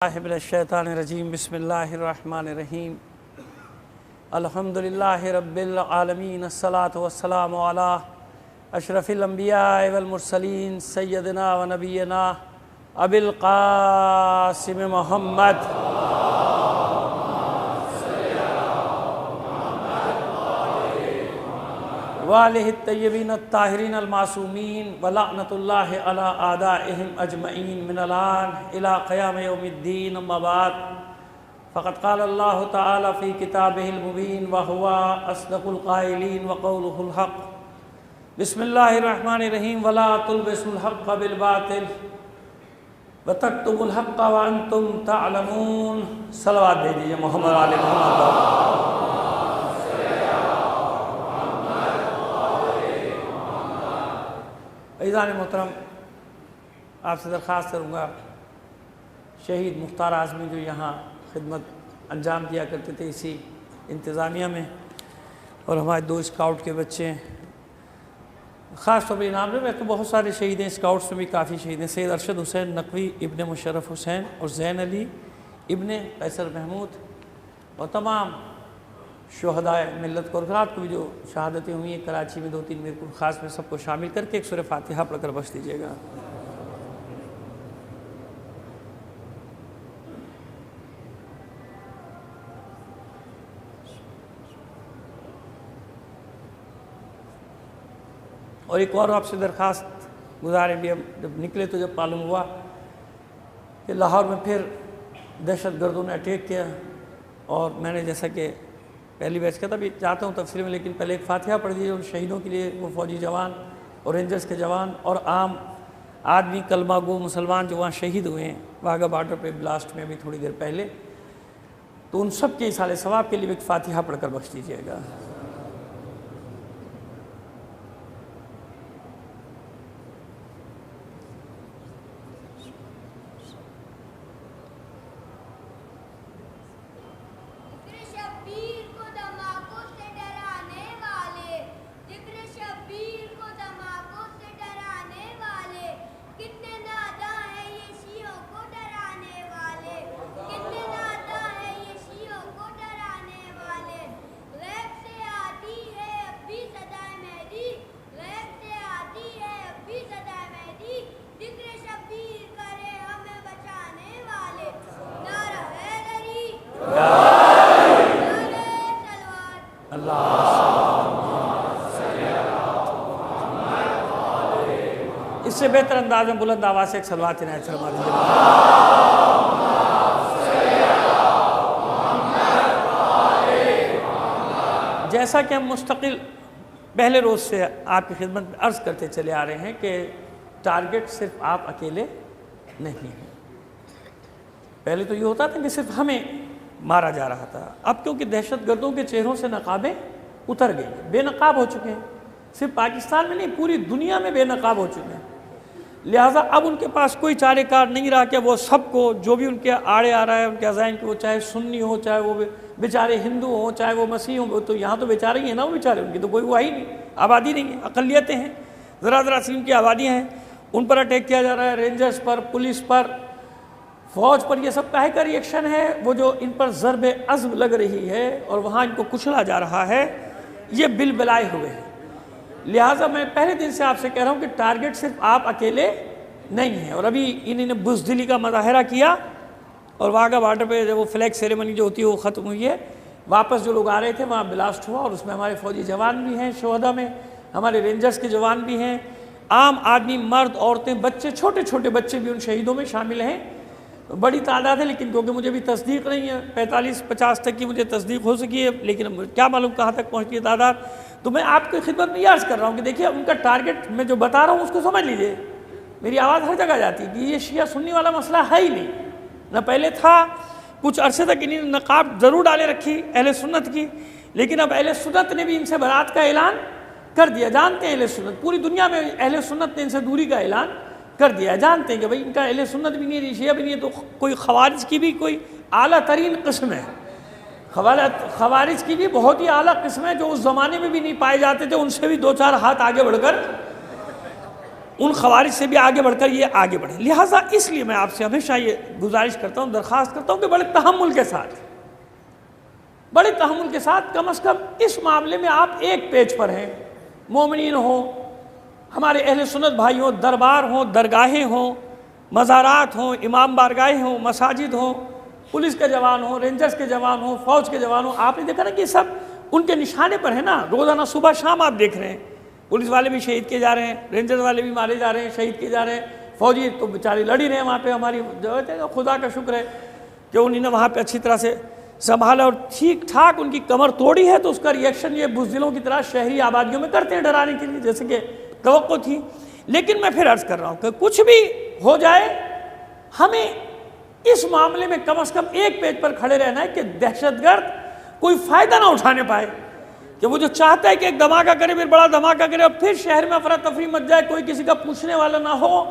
من الشیطان الرجیم بسم اللہ الرحمن الرحیم الحمدللہ رب العالمین الصلاۃ والسلام علی اشرف الانبیاء والمرسلین سیدنا و نبینا ابی القاسم محمد وآلہ الطیبین الطاہرین المعصومین ولعنۃ اللہ علی اعدائہم اجمعین من الآن الی قیام یوم الدین اما بعد فقد قال اللہ تعالی فی کتابہ المبین وہو اصدق القائلین وقولہ الحق بسم اللہ الرحمن الرحیم ولا تلبسوا الحق بالباطل وتکتموا الحق وانتم تعلمون صلوات دے دیجئے محمد علی محمد عزیزان محترم، آپ سے درخواست کروں گا، شہید مختار اعظمی جو یہاں خدمت انجام دیا کرتے تھے اسی انتظامیہ میں، اور ہمارے 2 اسکاؤٹ کے بچے خاص طور پر انعام میں تو بہت سارے شہید ہیں، اسکاؤٹس میں بھی کافی شہید ہیں۔ سید ارشد حسین نقوی ابن مشرف حسین اور زین علی ابن قیصر محمود اور تمام شہدائے ملت کو، اور رات کو بھی جو شہادتیں ہوئی ہیں کراچی میں 2-3 میرے کو خاص میں سب کو شامل کر کے ایک سورہ فاتحہ پڑھ کر بخش دیجیے گا۔ اور ایک اور آپ سے درخواست گزاریں بھی، ہم جب نکلے تو جب معلوم ہوا کہ لاہور میں پھر دہشت گردوں نے اٹیک کیا، اور میں نے جیسا کہ پہلی بیچ کا تھا بھی چاہتا ہوں تفصیل میں، لیکن پہلے ایک فاتحہ پڑھ دیجیے ان شہیدوں کے لیے، وہ فوجی جوان اور رینجرز کے جوان اور عام آدمی کلمہ گو مسلمان جو وہاں شہید ہوئے ہیں واگا بارڈر پہ بلاسٹ میں ابھی تھوڑی دیر پہلے، تو ان سب کے ایصال ثواب کے لیے ایک فاتحہ پڑھ کر بخش دیجیے گا۔ اس سے بہتر انداز میں بلند آواز سے ایک صلوات عنایت فرما دیجیے۔ جیسا کہ ہم مستقل پہلے روز سے آپ کی خدمت میں عرض کرتے چلے آ رہے ہیں کہ ٹارگٹ صرف آپ اکیلے نہیں ہیں۔ پہلے تو یہ ہوتا تھا کہ صرف ہمیں مارا جا رہا تھا، اب کیونکہ دہشت گردوں کے چہروں سے نقابیں اتر گئی ہیں، بے نقاب ہو چکے ہیں، صرف پاکستان میں نہیں پوری دنیا میں بے نقاب ہو چکے ہیں، لہٰذا اب ان کے پاس کوئی چارہ کار نہیں رہا کہ وہ سب کو جو بھی ان کے آڑے آ رہا ہے ان کے عزائم کی، وہ چاہے سنی ہو، چاہے وہ بیچارے ہندو ہوں، چاہے وہ مسیح ہوں، تو یہاں تو بیچارے ہی ہیں نا، وہ بیچارے ان کی تو کوئی وہ ہی نہیں، آبادی نہیں ہے، اقلیتیں ہیں، ذرا سیم کی آبادیاں ہیں، ان پر اٹیک کیا جا رہا ہے، رینجرز پر، پولیس پر، فوج پر، یہ سب کاہے کا ری ایکشن ہے؟ وہ جو ان پر ضرب عزم لگ رہی ہے اور وہاں ان کو کچلا جا رہا ہے، یہ بل بلائے ہوئے ہیں۔ لہٰذا میں پہلے دن سے آپ سے کہہ رہا ہوں کہ ٹارگٹ صرف آپ اکیلے نہیں ہیں، اور ابھی انہوں نے بزدلی کا مظاہرہ کیا اور واگا بارڈر پہ جب وہ فلیگ سیریمنی جو ہوتی ہے وہ ختم ہوئی ہے، واپس جو لوگ آ رہے تھے وہاں بلاسٹ ہوا، اور اس میں ہمارے فوجی جوان بھی ہیں شہداء میں، ہمارے رینجرز کے جوان بھی ہیں، عام آدمی، مرد، عورتیں، بچے، چھوٹے چھوٹے بچے بھی ان شہیدوں میں شامل ہیں۔ بڑی تعداد ہے، لیکن کیونکہ مجھے بھی تصدیق نہیں ہے، 45-50 تک کی مجھے تصدیق ہو سکی ہے، لیکن کیا معلوم کہاں تک پہنچتی ہے تعداد۔ تو میں آپ کی خدمت میں یہ عرض کر رہا ہوں کہ دیکھیے ان کا ٹارگٹ میں جو بتا رہا ہوں اس کو سمجھ لیجئے، میری آواز ہر جگہ جاتی ہے کہ یہ شیعہ سنی والا مسئلہ ہے ہی نہیں، نہ پہلے تھا، کچھ عرصے تک انہیں نقاب ضرور ڈالے رکھی اہل سنت کی، لیکن اب اہل سنت نے بھی ان سے برات کا اعلان کر دیا۔ جانتے ہیں اہل سنت، پوری دنیا میں اہل سنت نے ان سے دوری کا اعلان کر دیا، جانتے ہیں کہ بھائی ان کا اہل سنت بھی نہیں ہے، شیعہ بھی نہیں ہے، تو کوئی خوارج کی بھی کوئی اعلیٰ ترین قسم ہے، خوارج کی بھی بہت ہی اعلیٰ قسم ہے جو اس زمانے میں بھی نہیں پائے جاتے تھے، ان سے بھی 2-4 ہاتھ آگے بڑھ کر ان خوارج سے بھی آگے بڑھ کر یہ آگے بڑھیں۔ لہٰذا اس لیے میں آپ سے ہمیشہ یہ گزارش کرتا ہوں، درخواست کرتا ہوں کہ بڑے تحمل کے ساتھ کم از کم اس معاملے میں آپ ایک پیج پر ہیں۔ مومنین ہوں، ہمارے اہل سنت بھائی ہوں، دربار ہوں، درگاہیں ہوں، مزارات ہوں، امام بارگاہیں ہوں، مساجد ہوں، پولیس کے جوان ہوں، رینجرز کے جوان ہوں، فوج کے جوان ہوں، آپ نے دیکھا نا کہ سب ان کے نشانے پر ہے نا، روزانہ صبح شام آپ دیکھ رہے ہیں، پولیس والے بھی شہید کیے جا رہے ہیں، رینجرز والے بھی مارے جا رہے ہیں، شہید کیے جا رہے ہیں، فوجی تو بیچارے لڑ ہی رہے ہیں وہاں پہ۔ ہماری جو ہے خدا کا شکر ہے کہ انہوں نے وہاں پہ اچھی طرح سے سنبھالا اور ٹھیک ٹھاک ان کی کمر توڑی ہے، تو اس کا ریئیکشن یہ بزدلوں کی طرح شہری آبادیوں میں کرتے ہیں ڈرانے کے لیے، جیسے کہ توقع تھی۔ لیکن میں پھر عرض کر رہا ہوں کہ کچھ بھی ہو جائے، ہمیں اس معاملے میں کم از کم ایک پیج پر کھڑے رہنا ہے کہ دہشت گرد کوئی فائدہ نہ اٹھانے پائے، کہ وہ جو چاہتا ہے کہ ایک دھماکہ کرے، پھر بڑا دھماکہ کرے اور پھر شہر میں افراتفری مچ جائے، کوئی کسی کا پوچھنے والا نہ ہو۔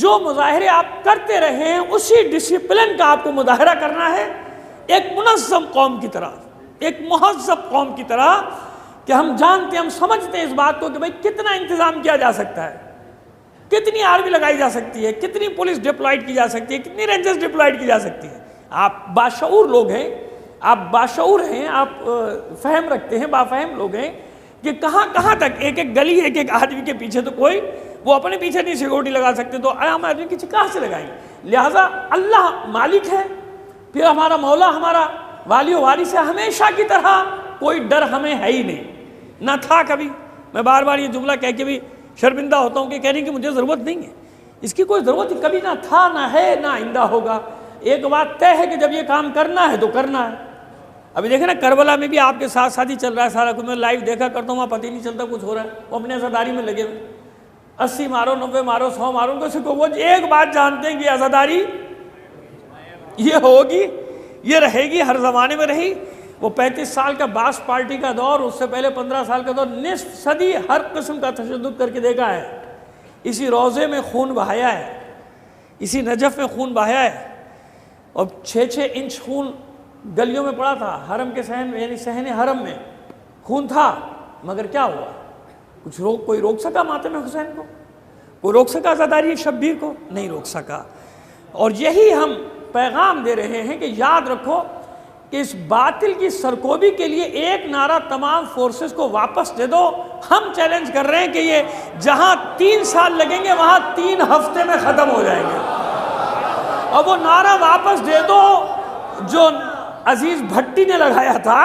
جو مظاہرے آپ کرتے رہے ہیں اسی ڈسپلن کا آپ کو مظاہرہ کرنا ہے، ایک منظم قوم کی طرح، ایک مہذب قوم کی طرح، کہ ہم جانتے ہیں، ہم سمجھتے ہیں اس بات کو کہ بھئی کتنا انتظام کیا جا سکتا ہے، کتنی آرمی لگائی جا سکتی ہے، کتنی پولیس ڈپلائڈ کی جا سکتی ہے، کتنی رینجرز ڈپلائڈ کی جا سکتی ہے۔ آپ باشعور لوگ ہیں، آپ باشعور ہیں، آپ فہم رکھتے ہیں، بافہم لوگ ہیں کہ کہاں کہاں تک ایک ایک گلی، ایک ایک آدمی کے پیچھے تو کوئی وہ اپنے پیچھے نہیں سیکورٹی لگا سکتے، تو عام آدمی کی کہاں سے لگائیں گے؟ لہٰذا اللہ مالک ہے، پھر ہمارا مولا ہمارا والی و وارث ہے، ہمیشہ کی طرح کوئی ڈر ہمیں ہے ہی نہیں، نہ تھا کبھی۔ میں بار بار یہ جملہ کہہ کے بھی شرمندہ ہوتا ہوں کہ کہنے کی مجھے ضرورت نہیں ہے، اس کی کوئی ضرورت ہی کبھی نہ تھا، نہ ہے، نہ آئندہ ہوگا۔ ایک بات طے ہے کہ جب یہ کام کرنا ہے تو کرنا ہے۔ ابھی دیکھیں نا کربلا میں بھی آپ کے ساتھ ساتھ ہی چل رہا ہے سارا کچھ، میں لائیو دیکھا کرتا ہوں، وہاں پتہ ہی نہیں چلتا کچھ ہو رہا ہے، وہ اپنے عزاداری میں لگے ہوئے، 80 مارو، 90 مارو، 100 مارو، وہ ایک بات جانتے ہیں کہ عزاداری یہ ہوگی، یہ رہے گی، ہر زمانے میں رہی۔ وہ 35 سال کا باس پارٹی کا دور، اس سے پہلے 15 سال کا دور، نصف صدی ہر قسم کا تشدد کر کے دیکھا ہے، اسی روضے میں خون بہایا ہے، اسی نجف میں خون بہایا ہے، اور 6-6 انچ خون گلیوں میں پڑا تھا، حرم کے صحن میں، یعنی صحن حرم میں خون تھا، مگر کیا ہوا؟ کوئی روک سکا ماتم حسین کو؟ کوئی روک سکا عزاداری شبیر کو؟ نہیں روک سکا۔ اور یہی ہم پیغام دے رہے ہیں کہ یاد رکھو کہ اس باطل کی سرکوبی کے لیے ایک نعرہ تمام فورسز کو واپس دے دو۔ ہم چیلنج کر رہے ہیں کہ یہ جہاں 3 سال لگیں گے وہاں 3 ہفتے میں ختم ہو جائیں گے، اور وہ نعرہ واپس دے دو جو عزیز بھٹی نے لگایا تھا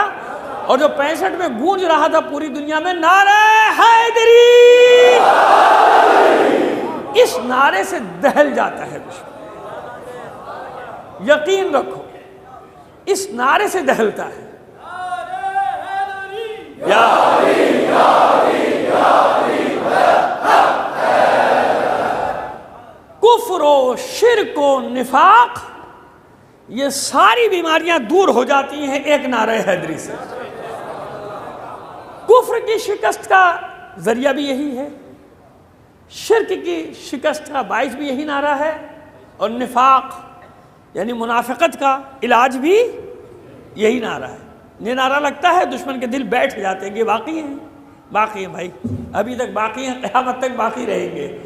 اور جو 65 میں گونج رہا تھا پوری دنیا میں، نعرہ حیدری۔ اس نعرے سے دہل جاتا ہے دشمن، یقین رکھو اس نعرے سے دہلتا ہے۔ کفر و شرک و نفاق، یہ ساری بیماریاں دور ہو جاتی ہیں ایک نعرہ حیدری سے۔ کفر کی شکست کا ذریعہ بھی یہی ہے، شرک کی شکست کا باعث بھی یہی نعرہ ہے، اور نفاق یعنی منافقت کا علاج بھی یہی نعرہ ہے۔ یہ نعرہ لگتا ہے دشمن کے دل بیٹھ جاتے ہیں کہ باقی ہیں بھائی، ابھی تک باقی ہیں، قیامت تک باقی رہیں گے،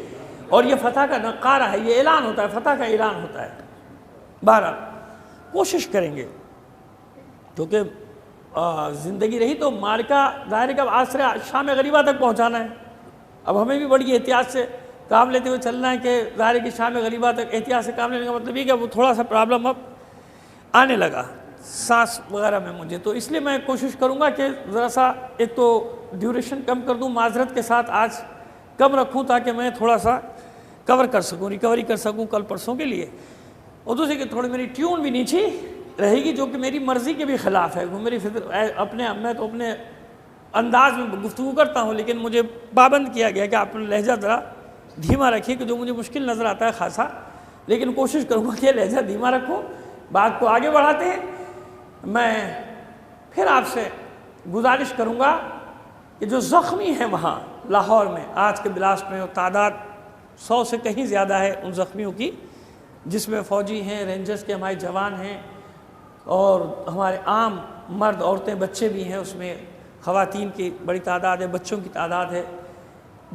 اور یہ فتح کا نقارہ ہے، یہ اعلان ہوتا ہے، فتح کا اعلان ہوتا ہے۔ بہرحال کوشش کریں گے، کیونکہ زندگی رہی تو معرکہ ظاہر کا آسرے شام غریبہ تک پہنچانا ہے۔ اب ہمیں بھی بڑی احتیاط سے کام لیتے ہوئے چلنا ہے کہ ظاہر کی شام غریبہ تک احتیاط سے کام لینے کا مطلب یہ کہ وہ تھوڑا سا پرابلم اب آنے لگا سانس وغیرہ میں مجھے، تو اس لیے میں کوشش کروں گا کہ ذرا سا ایک تو ڈیوریشن کم کر دوں، معذرت کے ساتھ آج کم رکھوں تاکہ میں تھوڑا سا کور کر سکوں، ریکوری کر سکوں کل پرسوں کے لیے، اور دوسری کہ تھوڑی میری ٹیون بھی نیچی رہے گی جو کہ میری مرضی کے بھی خلاف ہے۔ میری میں تو اپنے انداز میں گفتگو کرتا ہوں، لیکن مجھے پابند کیا گیا کہ آپ لہجہ ذرا دھیما رکھیے، کہ جو مجھے مشکل نظر آتا ہے خاصا، لیکن کوشش کروں گا کہ لہجہ دھیما رکھوں، بات کو آگے بڑھاتے ہیں۔ میں پھر آپ سے گزارش کروں گا کہ جو زخمی ہیں وہاں لاہور میں آج کے بلاسٹ میں، تعداد 100 سے کہیں زیادہ ہے ان زخمیوں کی، جس میں فوجی ہیں، رینجرز کے ہمارے جوان ہیں، اور ہمارے عام مرد عورتیں بچے بھی ہیں، اس میں خواتین کی بڑی تعداد ہے، بچوں کی تعداد ہے۔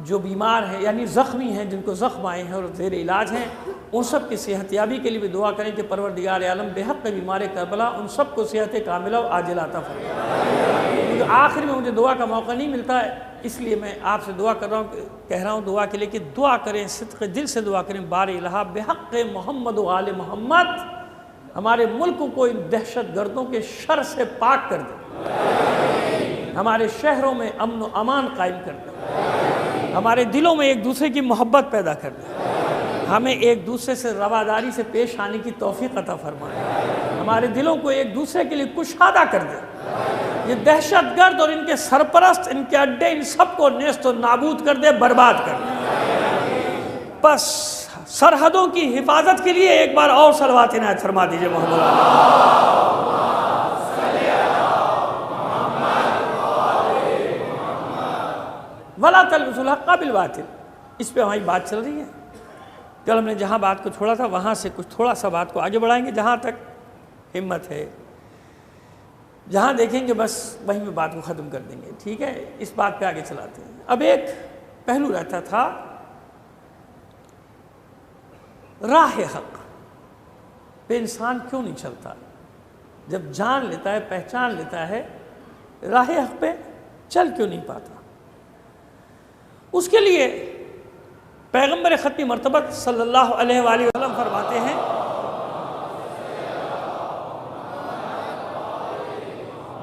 جو بیمار ہیں یعنی زخمی ہیں، جن کو زخم آئے ہیں اور زیر علاج ہیں، ان سب کی صحت یابی کے لیے بھی دعا کریں کہ پروردگار عالم بحق بیمار کربلا ان سب کو صحت کاملہ و عاجلہ عطا فرمائے۔ کیونکہ آخر میں مجھے دعا کا موقع نہیں ملتا ہے، اس لیے میں آپ سے دعا کہہ رہا ہوں دعا کے لیے کہ دعا کریں، صدق دل سے دعا کریں، باری الہ بحق محمد و آل محمد ہمارے ملک کو ان دہشت گردوں کے شر سے پاک کر دے، ہمارے شہروں میں امن و امان قائم کر دے، ہمارے دلوں میں ایک دوسرے کی محبت پیدا کر دے، ہمیں ایک دوسرے سے رواداری سے پیش آنے کی توفیق عطا فرمائے، ہمارے دلوں کو ایک دوسرے کے لیے کشادہ کر دے۔ یہ دہشت گرد اور ان کے سرپرست، ان کے اڈے، ان سب کو نیست و نابود کر دے، برباد کر دے۔ بس سرحدوں کی حفاظت کے لیے ایک بار اور صلوات عنایت فرما دیجئے محمد۔ وَلَا تَلْبِسُوا الْحَقَّ بِالْبَاطِلِ، اس پہ ہماری بات چل رہی ہے۔ کل ہم نے جہاں بات کو چھوڑا تھا وہاں سے کچھ تھوڑا سا بات کو آگے بڑھائیں گے، جہاں تک ہمت ہے، جہاں دیکھیں گے بس وہیں میں بات کو ختم کر دیں گے، ٹھیک ہے؟ اس بات پہ آگے چلاتے ہیں۔ اب ایک پہلو رہتا تھا راہ حق پہ انسان کیوں نہیں چلتا؟ جب جان لیتا ہے، پہچان لیتا ہے، راہ حق پہ چل کیوں نہیں پاتا؟ اس کے لیے پیغمبر ختم مرتبت صلی اللہ علیہ وآلہ وسلم فرماتے ہیں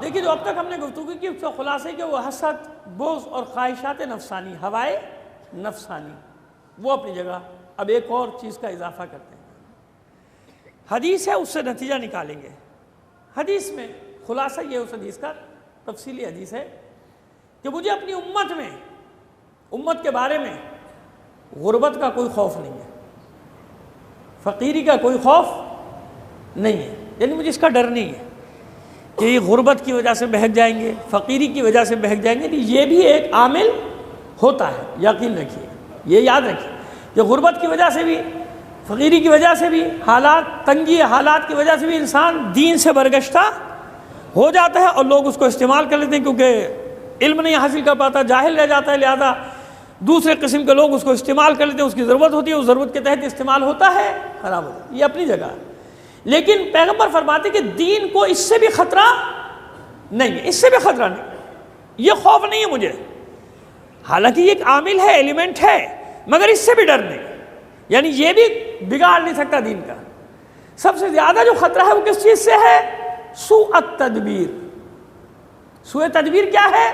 دیکھیے جو اب تک ہم نے گفتگو کی اس کا خلاصہ ہے کہ وہ حسد، بغض اور خواہشات نفسانی، ہوائے نفسانی، وہ اپنی جگہ۔ اب ایک اور چیز کا اضافہ کرتے ہیں، حدیث ہے، اس سے نتیجہ نکالیں گے۔ حدیث میں خلاصہ یہ اس حدیث کا تفصیلی حدیث ہے کہ مجھے اپنی امت کے بارے میں غربت کا کوئی خوف نہیں ہے، فقیری کا کوئی خوف نہیں ہے، یعنی مجھے اس کا ڈر نہیں ہے کہ یہ غربت کی وجہ سے بہک جائیں گے، فقیری کی وجہ سے بہک جائیں گے، یہ بھی ایک عامل ہوتا ہے، یقین رکھیے، یہ یاد رکھیے کہ غربت کی وجہ سے بھی، فقیری کی وجہ سے بھی، تنگی حالات کی وجہ سے بھی انسان دین سے برگشتہ ہو جاتا ہے اور لوگ اس کو استعمال کر لیتے ہیں، کیونکہ علم نہیں حاصل کر پاتا، جاہل رہ جاتا ہے، لہذا دوسرے قسم کے لوگ اس کو استعمال کر لیتے ہیں، اس کی ضرورت ہوتی ہے، اس ضرورت کے تحت استعمال ہوتا ہے، خراب ہوتا ہے، یہ اپنی جگہ ہے۔ لیکن پیغمبر فرماتے کہ دین کو اس سے بھی خطرہ نہیں ہے، اس سے بھی خطرہ نہیں، یہ خوف نہیں ہے مجھے، حالانکہ یہ ایک عامل ہے، ایلیمنٹ ہے، مگر اس سے بھی ڈر نہیں، یعنی یہ بھی بگاڑ نہیں سکتا دین کا۔ سب سے زیادہ جو خطرہ ہے وہ کس چیز سے ہے؟ سوء التدبیر۔ سوء تدبیر کیا ہے؟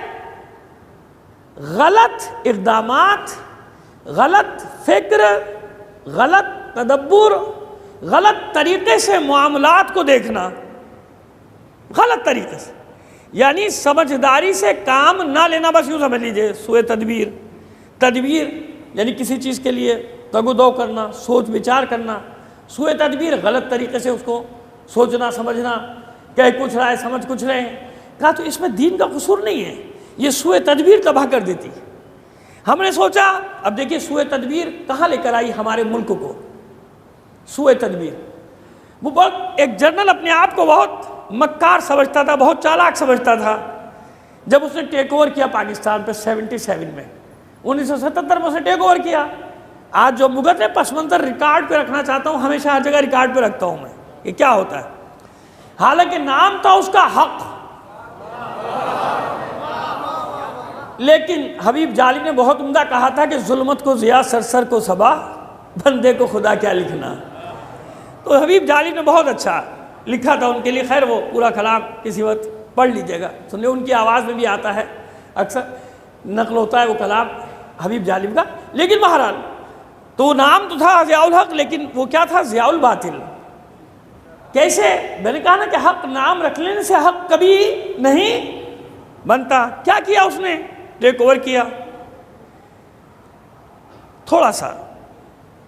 غلط اقدامات، غلط فکر، غلط تدبر، غلط طریقے سے معاملات کو دیکھنا، غلط طریقے سے، یعنی سمجھداری سے کام نہ لینا، بس یوں سمجھ لیجئے سوء تدبیر۔ تدبیر یعنی کسی چیز کے لیے تگ و دو کرنا، سوچ بچار کرنا، سوء تدبیر غلط طریقے سے اس کو سوچنا سمجھنا، کہ کچھ رہا ہے سمجھ کچھ رہے ہیں۔ کہا تو اس میں دین کا قصور نہیں ہے، یہ سوء تدبیر تباہ کر دیتی۔ ہم نے سوچا، اب دیکھیے سوء تدبیر کہاں لے کر آئی ہمارے ملک کو؟ سوء تدبیر، وہ بہت ایک جنرل اپنے آپ کو بہت مکار سمجھتا تھا، بہت چالاک سمجھتا تھا، جب اس نے ٹیک اوور کیا پاکستان پہ 77 میں، 1977 میں اس نے ٹیک اوور کیا۔ آج جو مغل ہے پس منظر ریکارڈ پہ رکھنا چاہتا ہوں، ہمیشہ ہر جگہ ریکارڈ پہ رکھتا ہوں میں، یہ کیا ہوتا ہے؟ حالانکہ نام تھا اس کا حق، لیکن حبیب جالی نے بہت عمدہ کہا تھا کہ ظلمت کو ضیاء، سرسر کو صبا، بندے کو خدا کیا لکھنا۔ تو حبیب جالی نے بہت اچھا لکھا تھا ان کے لیے، خیر وہ پورا کلام کسی وقت پڑھ لیجیے گا، سنیے، ان کی آواز میں بھی آتا ہے، اکثر نقل ہوتا ہے وہ کلام حبیب جالی کا۔ لیکن بہرحال تو نام تو تھا ضیاء الحق، لیکن وہ کیا تھا؟ ضیاء الباطل۔ کیسے؟ میں نے کہا نا کہ حق نام رکھ لینے سے حق کبھی نہیں بنتا۔ کیا کیا اس نے؟ ٹیک اوور کیا، تھوڑا سا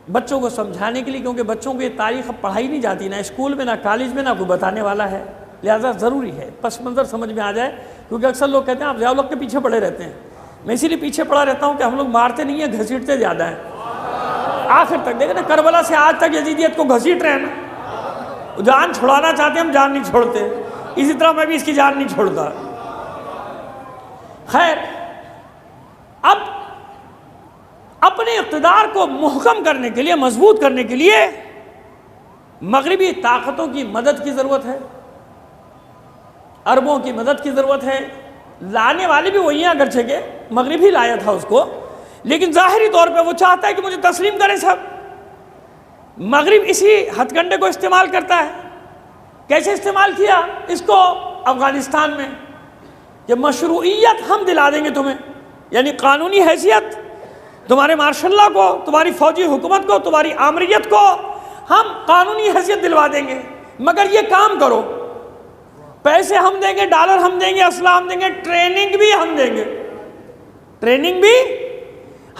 بچوں کو سمجھانے کے لیے، کیونکہ بچوں کو یہ تاریخ اب پڑھائی نہیں جاتی، نہ اسکول میں، نہ کالج میں، نہ کوئی بتانے والا ہے، لہٰذا ضروری ہے پس منظر سمجھ میں آ جائے، کیونکہ اکثر لوگ کہتے ہیں آپ ضیاء الحق کے پیچھے پڑے رہتے ہیں۔ میں اسی لیے پیچھے پڑا رہتا ہوں کہ ہم لوگ مارتے نہیں ہیں، گھسیٹتے زیادہ ہیں۔ آخر تک دیکھیں نا، کربلا سے آج تک یزیدیت کو گھسیٹ رہے ہیں نا، جان چھڑانا چاہتے ہیں، ہم جان نہیں چھوڑتے، اسی طرح میں بھی اس کی جان نہیں چھوڑتا۔ خیر، اب اپنے اقتدار کو محکم کرنے کے لیے، مضبوط کرنے کے لیے مغربی طاقتوں کی مدد کی ضرورت ہے، عربوں کی مدد کی ضرورت ہے۔ لانے والے بھی وہی ہیں، اگرچہ کہ مغرب ہی لایا تھا اس کو، لیکن ظاہری طور پہ وہ چاہتا ہے کہ مجھے تسلیم کریں سب۔ مغرب اسی ہتھ کنڈے کو استعمال کرتا ہے۔ کیسے استعمال کیا اس کو افغانستان میں؟ کہ مشروعیت ہم دلا دیں گے تمہیں، یعنی قانونی حیثیت، تمہارے مارشل لا کو، تمہاری فوجی حکومت کو، تمہاری آمریت کو ہم قانونی حیثیت دلوا دیں گے، مگر یہ کام کرو، پیسے ہم دیں گے، ڈالر ہم دیں گے، اسلحہ ہم دیں گے، ٹریننگ بھی ہم دیں گے، ٹریننگ بھی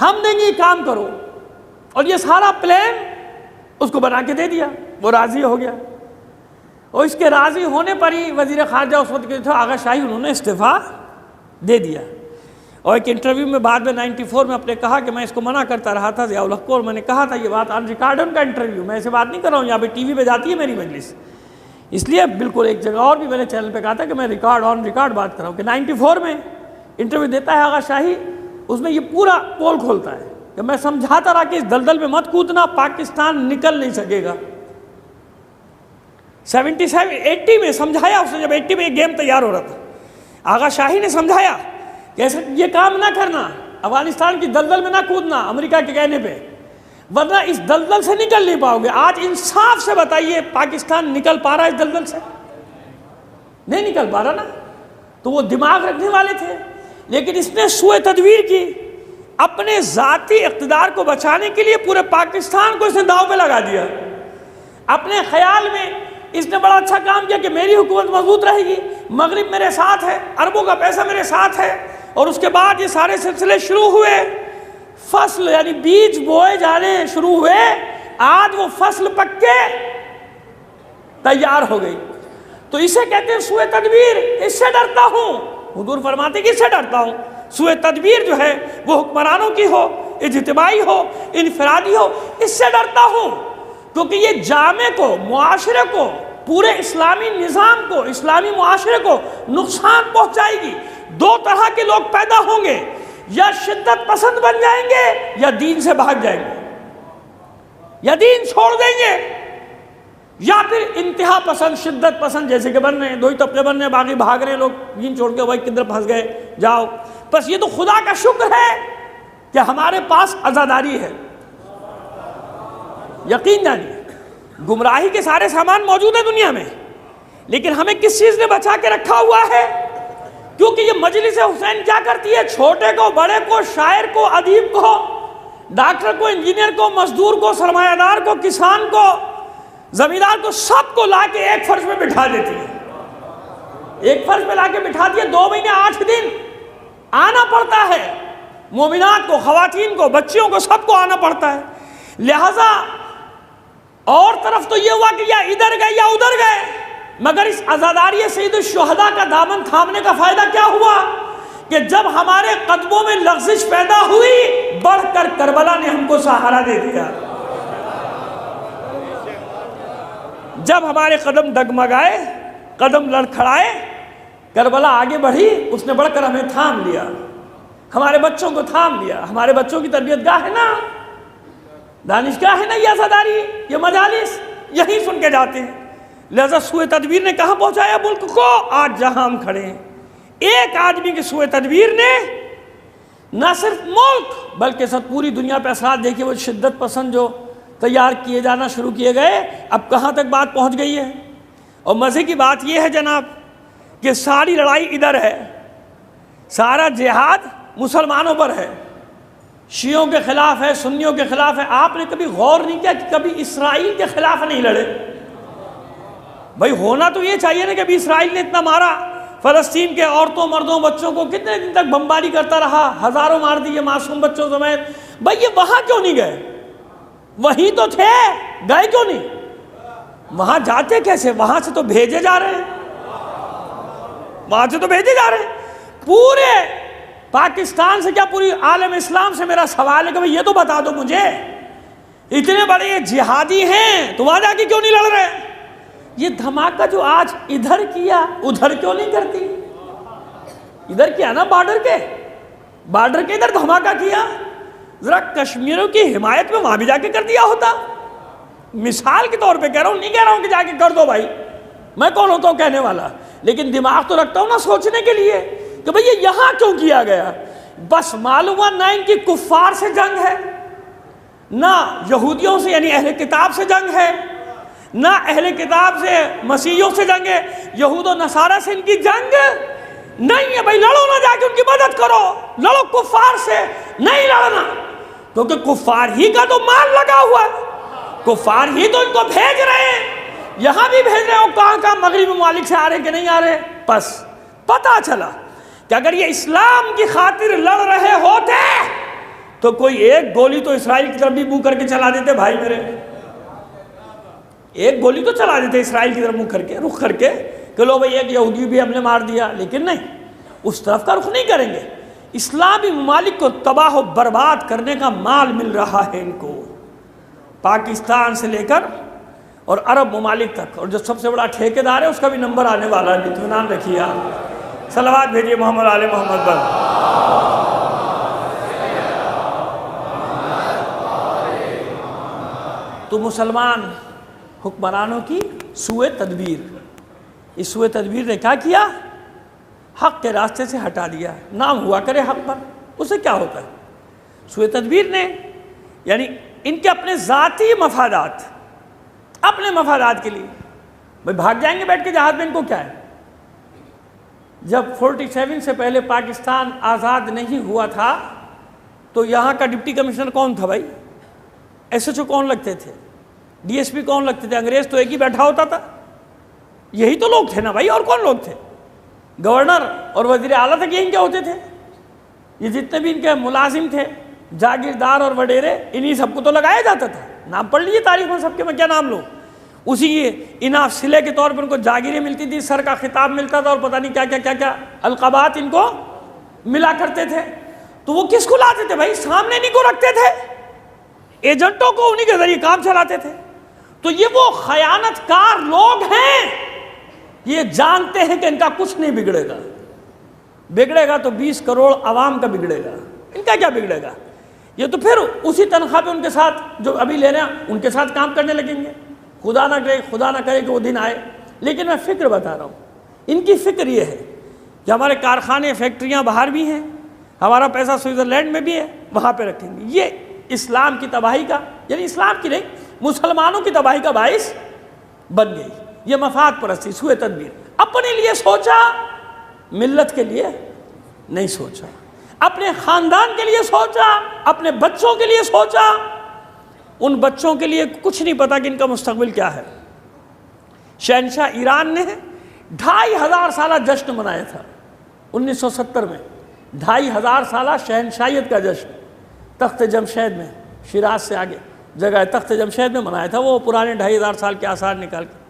ہم دیں گے، یہ کام کرو۔ اور یہ سارا پلان اس کو بنا کے دے دیا، وہ راضی ہو گیا۔ اور اس کے راضی ہونے پر ہی وزیر خارجہ اس وقت کے تھے آغا شاہی، انہوں نے استعفیٰ دے دیا۔ اور ایک انٹرویو میں بعد میں 94 میں اپنے کہا کہ میں اس کو منع کرتا رہا تھا ضیاء الحق کو، اور میں نے کہا تھا یہ بات آن ریکارڈ، ان کا انٹرویو، میں ایسے بات نہیں کر رہا ہوں، یہاں پہ ٹی وی پہ جاتی ہے میری مجلس، اس لیے بالکل ایک جگہ اور بھی میں نے چینل پہ کہا تھا کہ میں آن ریکارڈ بات کر رہا ہوں کہ 94 میں انٹرویو دیتا ہے آغا شاہی، اس میں یہ پورا پول کھولتا ہے کہ میں سمجھاتا رہا کہ اس دلدل میں مت کودنا، پاکستان نکل نہیں سکے گا۔ 80 میں سمجھایا اس نے، جب 80 میں ایک گیم تیار ہو رہا تھا، آغا شاہی نے سمجھایا کہ ایسے یہ کام نہ کرنا، افغانستان کی دلدل میں نہ کودنا امریکہ کے کہنے پہ، ورنہ اس دلدل سے نکل نہیں پاؤ گے۔ آج انصاف سے بتائیے پاکستان نکل پا رہا ہے اس دلدل سے؟ نہیں نکل پا رہا نا۔ تو وہ دماغ رکھنے والے تھے، لیکن اس نے سوء تدبیر کی، اپنے ذاتی اقتدار کو بچانے کے لیے پورے پاکستان کو اس نے داؤ پہ لگا دیا۔ اپنے خیال میں اس نے بڑا اچھا کام کیا کہ میری حکومت مضبوط رہے گی، مغرب میرے ساتھ ہے، عربوں کا پیسہ میرے ساتھ ہے، اور اس کے بعد یہ سارے سلسلے شروع ہوئے، فصل یعنی بیج بوئے جانے شروع ہوئے، آج وہ فصل پک کے تیار ہو گئی۔ تو اسے کہتے ہیں سوء تدبیر، اس سے ڈرتا ہوں۔ حضور فرماتے کہ اس سے ڈرتا ہوں۔ سوء تدبیر جو ہے وہ حکمرانوں کی ہو، اجتماعی ہو، انفرادی ہو، اس سے ڈرتا ہوں، کیونکہ یہ جامع کو، معاشرے کو، پورے اسلامی نظام کو، اسلامی معاشرے کو نقصان پہنچائے گی۔ دو طرح کے لوگ پیدا ہوں گے، یا شدت پسند بن جائیں گے یا دین سے بھاگ جائیں گے، یا دین چھوڑ دیں گے، یا پھر انتہا پسند، شدت پسند، جیسے کہ بن رہے ہیں، دو ہی طبقے بن رہے ہیں، باقی بھاگ رہے ہیں لوگ دین چھوڑ کے، بھائی کدھر پھنس گئے جاؤ۔ بس یہ تو خدا کا شکر ہے کہ ہمارے پاس عزاداری ہے۔ یقین جانیے گمراہی کے سارے سامان موجود ہیں دنیا میں، لیکن ہمیں کس چیز نے بچا کے رکھا ہوا ہے؟ کیونکہ یہ مجلس حسین کیا کرتی ہے؟ چھوٹے کو، بڑے کو، شاعر کو، ادیب کو، ڈاکٹر کو، انجینئر کو، مزدور کو، سرمایہ دار کو، کسان کو، زمیندار کو، سب کو لا کے ایک فرش میں بٹھا دیتی ہے۔ ایک فرش میں لا کے بٹھا دیا، 2 مہینے 8 دن آنا پڑتا ہے، مومنات کو، خواتین کو، بچیوں کو، سب کو آنا پڑتا ہے۔ لہذا اور طرف تو یہ ہوا کہ یا ادھر گئے یا ادھر گئے، مگر اس عزاداری سید الشہداء کا دامن تھامنے کا فائدہ کیا ہوا کہ جب ہمارے قدموں میں لغزش پیدا ہوئی، بڑھ کر کربلا نے ہم کو سہارا دے دیا۔ جب ہمارے قدم ڈگمگائے، قدم لڑکھڑائے، کربلا آگے بڑھی، اس نے بڑھ کر ہمیں تھام لیا، ہمارے بچوں کو تھام لیا۔ ہمارے بچوں کی تربیت گاہ ہے نا، دانشگاہ ہے نا، یہ عزاداری، یہ مجالس، یہی سن کے جاتے ہیں۔ لہذا سوء تدبیر نے کہاں پہنچایا ملک کو؟ آج جہاں ہم کھڑے ہیں، ایک آدمی کی سوء تدبیر نے نہ صرف ملک بلکہ سب پوری دنیا پہ اثرات دیکھے۔ وہ شدت پسند جو تیار کیے جانا شروع کیے گئے، اب کہاں تک بات پہنچ گئی ہے۔ اور مزے کی بات یہ ہے جناب کہ ساری لڑائی ادھر ہے، سارا جہاد مسلمانوں پر ہے، شیعوں کے خلاف ہے، سنیوں کے خلاف ہے۔ آپ نے کبھی غور نہیں کیا کہ کبھی اسرائیل کے خلاف نہیں لڑے؟ بھائی ہونا تو یہ چاہیے نا کہ ابھی اسرائیل نے اتنا مارا، فلسطین کے عورتوں، مردوں، بچوں کو کتنے دن تک بمباری کرتا رہا، ہزاروں مار دیے معصوم بچوں سمیت۔ بھائی یہ وہاں کیوں نہیں گئے؟ وہیں تو تھے، گئے کیوں نہیں؟ وہاں جاتے کیسے؟ وہاں سے تو بھیجے جا رہے ہیں، وہاں سے تو بھیجے جا رہے ہیں۔ پورے پاکستان سے کیا پوری عالم اسلام سے میرا سوال ہے کہ بھئی یہ تو بتا دو مجھے، اتنے بڑے یہ جہادی ہیں تو وہاں جا کے کیوں نہیں لڑ رہے؟ یہ دھماکہ جو آج ادھر کیا ادھر کیوں نہیں کرتی؟ ادھر کیا نا، بارڈر کے ادھر دھماکہ کیا، ذرا کشمیریوں کی حمایت میں وہاں بھی جا کے کر دیا ہوتا. مثال کے طور پہ کہہ رہا ہوں, نہیں کہہ رہا ہوں کہ جا کے کر دو بھائی, میں کون ہوتا ہوں کہنے والا, لیکن دماغ تو رکھتا ہوں نا سوچنے کے لیے کہ بھئی یہ یہاں کیوں کیا گیا. بس معلوم ہوا نہ ان کی کفار سے جنگ ہے, نہ یہودیوں سے یعنی اہل کتاب سے جنگ ہے, نہ اہل کتاب سے مسیحیوں سے جنگ ہے, یہود و نصارہ سے ان کی جنگ نہیں ہے. بھائی لڑو نہ, جا کے ان کی مدد کرو, لڑو کفار سے نہیں لڑنا, کیونکہ کفار ہی کا تو مال لگا ہوا ہے, کفار ہی تو ان کو بھیج رہے ہیں, یہاں بھی بھیج رہے ہو, کہاں مغربی ممالک سے آ رہے کہ نہیں آ رہے. بس پتہ چلا کہ اگر یہ اسلام کی خاطر لڑ رہے ہوتے تو کوئی ایک گولی تو اسرائیل کی طرف بھی منہ کر کے چلا دیتے. بھائی میرے, ایک گولی تو چلا دیتے اسرائیل کی طرف منہ کر کے, رخ کر کے کہ لو بھئی ایک یہودی بھی ہم نے مار دیا, لیکن نہیں, اس طرف کا رخ نہیں کریں گے. اسلامی ممالک کو تباہ و برباد کرنے کا مال مل رہا ہے ان کو, پاکستان سے لے کر اور عرب ممالک تک, اور جو سب سے بڑا ٹھیکیدار ہے اس کا بھی نمبر آنے والا ہے, اطمینان رکھیے آپ. صلوات بھیجیے محمد آل محمد پر. تو مسلمان حکمرانوں کی سوء تدبیر, اس سوء تدبیر نے کیا کیا, حق کے راستے سے ہٹا دیا. نام ہوا کرے حق پر, اسے کیا ہوتا ہے. سوء تدبیر نے یعنی ان کے اپنے ذاتی مفادات, اپنے مفادات کے لیے بھائی بھاگ جائیں گے بیٹھ کے جہاد میں, ان کو کیا ہے. جب 47 سے پہلے پاکستان آزاد نہیں ہوا تھا تو یہاں کا ڈپٹی کمشنر کون تھا بھائی, ایس ایچ او کون لگتے تھے, ڈی ایس پی کون لگتے تھے, انگریز تو ایک ہی بیٹھا ہوتا تھا, یہی تو لوگ تھے نا بھائی, اور کون لوگ تھے. گورنر اور وزیر اعلیٰ تک یہی کیا ہوتے تھے, یہ جتنے بھی ان کے ملازم تھے, جاگیردار اور وڈیرے, انہی سب کو تو لگایا جاتا تھا. نام پڑھ لیجیے تاریخ میں سب کے, میں کیا نام لوں. اسی انعاف صلے کے طور پر ان کو جاگیریں ملتی تھی, سر کا خطاب ملتا تھا, اور پتہ نہیں کیا القابات ان کو ملا کرتے تھے. تو وہ کس کو لاتے تھے بھائی, سامنے نہیں کو رکھتے تھے, ایجنٹوں کو انہی کے ذریعے کام چلاتے تھے. تو یہ وہ خیانت کار لوگ ہیں, یہ جانتے ہیں کہ ان کا کچھ نہیں بگڑے گا, بگڑے گا تو 20 کروڑ عوام کا بگڑے گا, ان کا کیا بگڑے گا. یہ تو پھر اسی تنخواہ پہ ان کے ساتھ جو ابھی لے رہے ہیں ان کے ساتھ کام کرنے لگیں گے. خدا نہ کرے کہ وہ دن آئے. لیکن میں فکر بتا رہا ہوں, ان کی فکر یہ ہے کہ ہمارے کارخانے فیکٹریاں باہر بھی ہیں, ہمارا پیسہ سوئٹزرلینڈ میں بھی ہے, وہاں پہ رکھیں گے. یہ اسلام کی تباہی کا, یعنی اسلام کی نہیں, مسلمانوں کی تباہی کا باعث بن گئی. یہ مفاد پرستی, سوء تدبیر, اپنے لیے سوچا, ملت کے لیے نہیں سوچا, اپنے خاندان کے لیے سوچا, اپنے بچوں کے لیے سوچا. ان بچوں کے لیے کچھ نہیں پتا کہ ان کا مستقبل کیا ہے. شہنشاہ ایران نے 2500 سالہ جشن منایا تھا 1970 میں, 2500 سالہ شہنشاہیت کا جشن تخت جمشید میں, شیراز سے آگے جگہ ہے, تخت جمشید میں منایا تھا. وہ پرانے 2500 سال کے آثار نکال کے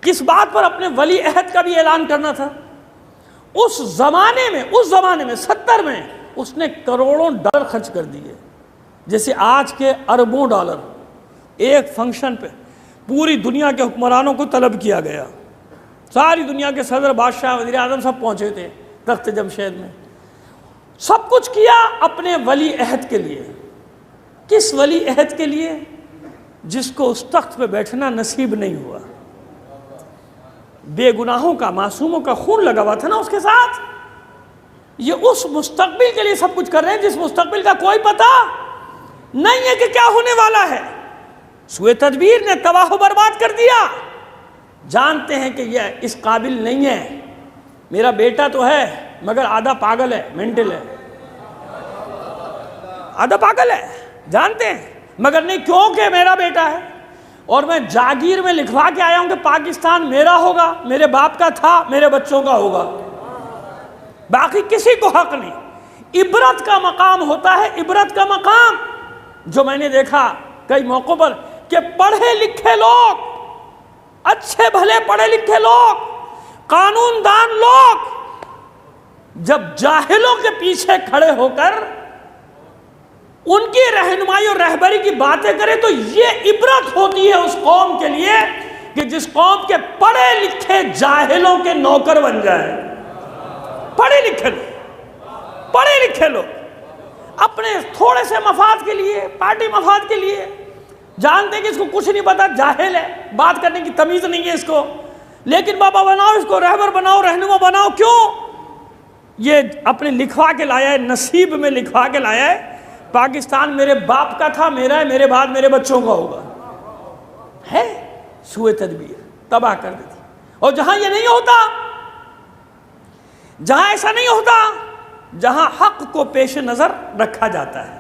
کس بات پر, اپنے ولی عہد کا بھی اعلان کرنا تھا. اس زمانے میں 70 میں اس نے کروڑوں ڈالر خرچ کر دیے, جیسے آج کے اربوں ڈالر. ایک فنکشن پہ پوری دنیا کے حکمرانوں کو طلب کیا گیا, ساری دنیا کے صدر, بادشاہ, وزیر اعظم سب پہنچے تھے تخت جمشید میں. سب کچھ کیا اپنے ولی عہد کے لیے. کس ولی عہد کے لیے؟ جس کو اس تخت پہ بیٹھنا نصیب نہیں ہوا. بے گناہوں کا, معصوموں کا خون لگا ہوا تھا نا اس کے ساتھ. یہ اس مستقبل کے لیے سب کچھ کر رہے ہیں جس مستقبل کا کوئی پتہ نہیں ہے کہ کیا ہونے والا ہے. سوء تدبیر نے تباہ و برباد کر دیا. جانتے ہیں کہ یہ اس قابل نہیں ہے, میرا بیٹا تو ہے مگر آدھا پاگل ہے, مینٹل ہے, آدھا پاگل ہے, جانتے ہیں, مگر نہیں کیونکہ میرا بیٹا ہے اور میں جاگیر میں لکھوا کے آیا ہوں کہ پاکستان میرا ہوگا, میرے باپ کا تھا, میرے بچوں کا ہوگا, باقی کسی کو حق نہیں. عبرت کا مقام ہوتا ہے, عبرت کا مقام جو میں نے دیکھا کئی موقعوں پر کہ پڑھے لکھے لوگ, اچھے بھلے پڑھے لکھے لوگ, قانون دان لوگ جب جاہلوں کے پیچھے کھڑے ہو کر ان کی رہنمائی اور رہبری کی باتیں کریں تو یہ عبرت ہوتی ہے اس قوم کے لیے کہ جس قوم کے پڑھے لکھے جاہلوں کے نوکر بن جائیں. پڑھے لکھے لوگ, اپنے تھوڑے سے مفاد کے لیے، پارٹی مفاد کے لیے، جانتے ہیں کہ اس کو کچھ نہیں پتا، جاہل ہے، بات کرنے کی تمیز نہیں ہے اس کو، لیکن بابا بناؤ اس کو، رہبر بناؤ، رہنما بناؤ۔ کیوں؟ یہ اپنے لکھوا کے لایا ہے، نصیب میں لکھوا کے لایا ہے، پاکستان میرے باپ کا تھا، میرا ہے، میرے بعد میرے بچوں کا ہوگا۔ ہے سوء تدبیر، تباہ کر دیتی۔ اور جہاں یہ نہیں ہوتا، جہاں ایسا نہیں ہوتا، جہاں حق کو پیش نظر رکھا جاتا ہے،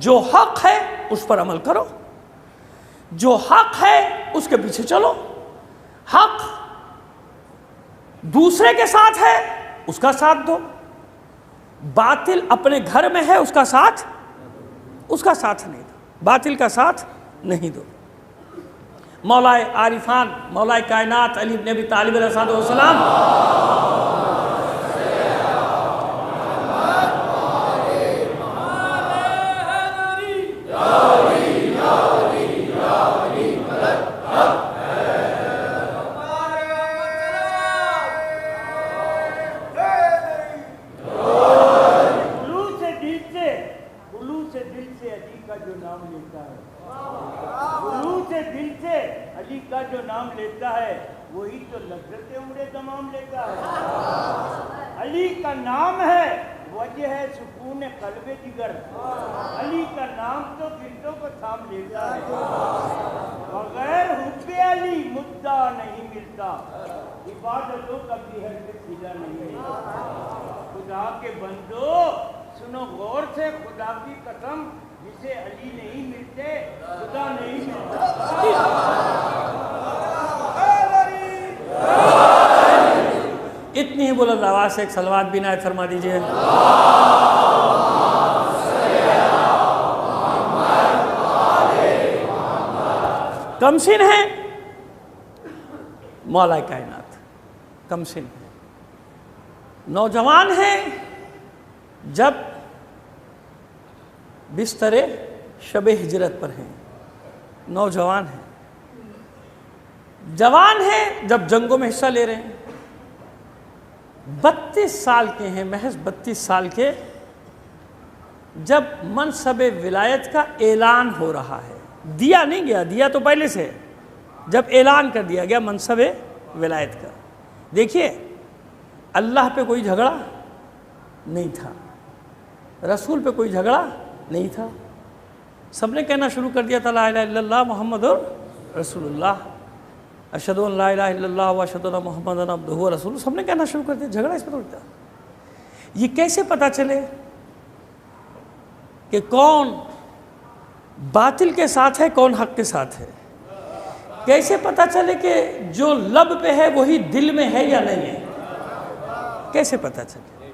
جو حق ہے اس پر عمل کرو، جو حق ہے اس کے پیچھے چلو، حق دوسرے کے ساتھ ہے اس کا ساتھ دو، باطل اپنے گھر میں ہے اس کا ساتھ نہیں دو، باطل کا ساتھ نہیں دو۔ مولائے عارفان، مولائے کائنات علی بن ابی طالب علیہ السلام علی کا جو نام لیتا ہے وہی تو لذت عمر تمام لیتا ہے۔ علی کا نام ہے وجہ ہے سکون قلب جگر، علی کا نام تو گردوں کو تھام لیتا ہے۔ بغیر حب علی مدعا نہیں ملتا، عبادتوں کا بھی ہے سلا نہیں ملتا۔ خدا کے بندو سنو غور سے، خدا کی قسم، جسے علی نہیں ملتے خدا نہیں ملتا۔ اتنی ہی بلند آواز سے ایک صلوات بھی عنایت فرما دیجئے۔ کمسن ہے مولا کائنات، کمسن ہے، نوجوان ہے، جب بستر شب ہجرت پر ہیں، نوجوان ہیں، جوان ہیں جب جنگوں میں حصہ لے رہے ہیں، 32 سال کے ہیں، محض 32 سال کے، جب منصب ولایت کا اعلان ہو رہا ہے، دیا نہیں گیا، دیا تو پہلے سے، جب اعلان کر دیا گیا منصب ولایت کا۔ دیکھیے اللہ پہ کوئی جھگڑا نہیں تھا، رسول پہ کوئی جھگڑا نہیں تھا، سب نے کہنا شروع کر دیا تھا لا الہ الا اللہ محمد رسول اللہ، اشہد ان لا الہ الا اللہ و اشہد ان محمدن عبدہ و رسولہ، سب نے کہنا شروع کر دیا، جھگڑا اس پہ تھوڑی تھا۔ یہ کیسے پتہ چلے کہ کون باطل کے ساتھ ہے، کون حق کے ساتھ ہے؟ کیسے پتہ چلے کہ جو لب پہ ہے وہی دل میں ہے یا نہیں ہے؟ کیسے پتہ چلے؟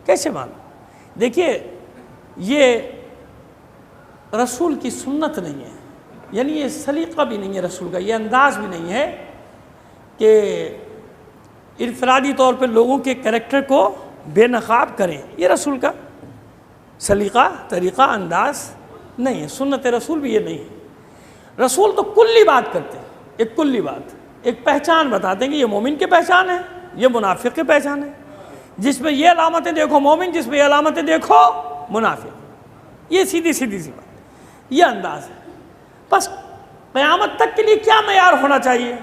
کیسے معلوم؟ دیکھیے یہ رسول کی سنت نہیں ہے، یعنی یہ سلیقہ بھی نہیں ہے رسول کا، یہ انداز بھی نہیں ہے کہ انفرادی طور پہ لوگوں کے کریکٹر کو بے نقاب کریں، یہ رسول کا سلیقہ، طریقہ، انداز نہیں ہے، سنت رسول بھی یہ نہیں ہے۔ رسول تو کلی بات کرتے ہیں، ایک کلی بات، ایک پہچان بتاتے ہیں کہ یہ مومن کی پہچان ہے، یہ منافق کی پہچان ہے، جس میں یہ علامتیں دیکھو مومن، جس میں یہ علامتیں دیکھو منافق، یہ سیدھی سی بات، یہ انداز ہے۔ بس قیامت تک کے لیے کیا معیار ہونا چاہیے؟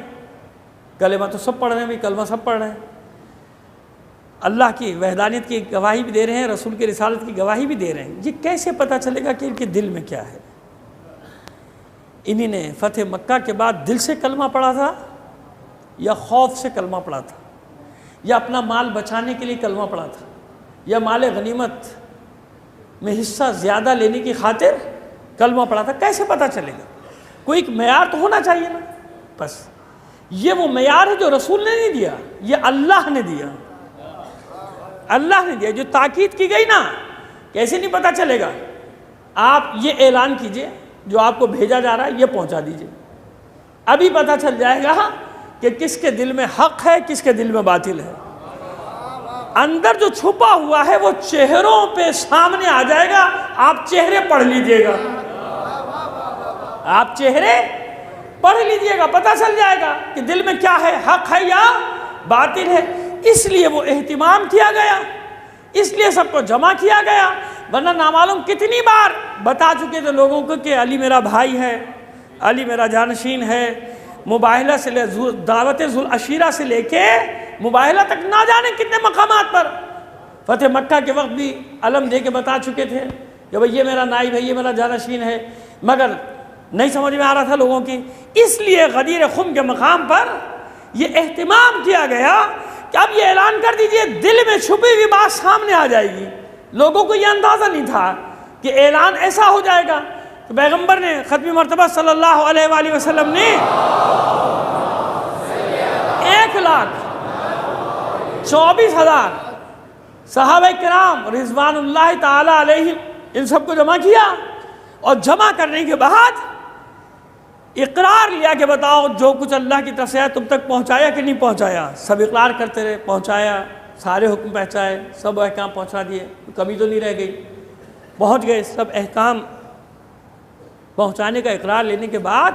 کلمہ تو سب پڑھ رہے ہیں بھائی، کلمہ سب پڑھ رہے ہیں، اللہ کی وحدانیت کی گواہی بھی دے رہے ہیں، رسول کی رسالت کی گواہی بھی دے رہے ہیں، یہ کیسے پتہ چلے گا کہ ان کے دل میں کیا ہے؟ انہی نے فتح مکہ کے بعد دل سے کلمہ پڑھا تھا یا خوف سے کلمہ پڑھا تھا، یا اپنا مال بچانے کے لیے کلمہ پڑھا تھا، یا مال غنیمت میں حصہ زیادہ لینے کی خاطر کلمہ پڑھا تھا؟ کیسے پتہ چلے گا؟ کوئی ایک معیار تو ہونا چاہیے نا۔ بس یہ وہ معیار ہے جو رسول نے نہیں دیا، یہ اللہ نے دیا، اللہ نے دیا، جو تاکید کی گئی نا، کیسے نہیں پتہ چلے گا؟ آپ یہ اعلان کیجئے، جو آپ کو بھیجا جا رہا ہے یہ پہنچا دیجئے، ابھی پتہ چل جائے گا کہ کس کے دل میں حق ہے، کس کے دل میں باطل ہے۔ اندر جو چھپا ہوا ہے وہ چہروں پہ سامنے آ جائے گا، آپ چہرے پڑھ لیجئے گا، آپ چہرے پڑھ لیجئے گا، پتہ چل جائے گا کہ دل میں کیا ہے، حق ہے یا باطل ہے۔ اس لیے وہ اہتمام کیا گیا، اس لیے سب کو جمع کیا گیا ورنہ نامعلوم کتنی بار بتا چکے تھے لوگوں کو کہ علی میرا بھائی ہے، علی میرا جانشین ہے. مباہلہ سے دعوت ذوالعشیرہ سے لے کے مباہلہ تک نہ جانے کتنے مقامات پر فتح مکہ کے وقت بھی علم دے کے بتا چکے تھے کہ بھئی یہ میرا نائب ہے، یہ میرا جانشین ہے، مگر نہیں سمجھ میں آ رہا تھا لوگوں کی. اس لیے غدیر خم کے مقام پر یہ اہتمام کیا گیا کہ اب یہ اعلان کر دیجئے، دل میں چھپی ہوئی بات سامنے آ جائے گی. لوگوں کو یہ اندازہ نہیں تھا کہ اعلان ایسا ہو جائے گا. تو پیغمبر نے ختمی مرتبہ صلی اللہ علیہ وآلہ وسلم نے 1,24,000 صحابہ کرام رضوان اللہ تعالی علیہ ان سب کو جمع کیا، اور جمع کرنے کے بعد اقرار لیا کہ بتاؤ جو کچھ اللہ کی طرف سے آیا تم تک پہنچایا کہ نہیں پہنچایا. سب اقرار کرتے رہے، پہنچایا، سارے حکم پہنچائے، سب احکام پہنچا دیے، کمی تو نہیں رہ گئی. پہنچ گئے سب احکام پہنچانے کا اقرار لینے کے بعد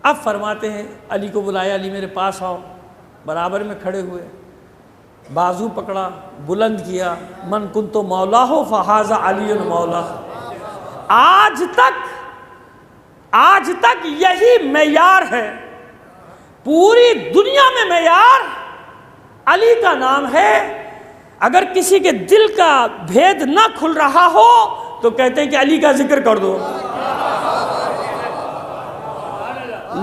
اب فرماتے ہیں علی کو بلایا، علی میرے پاس آؤ. برابر میں کھڑے ہوئے، بازو پکڑا، بلند کیا، من کنتو مولا ہو فہذا علی مولا. آج تک یہی معیار ہے، پوری دنیا میں معیار علی کا نام ہے. اگر کسی کے دل کا بھید نہ کھل رہا ہو تو کہتے ہیں کہ علی کا ذکر کر دو.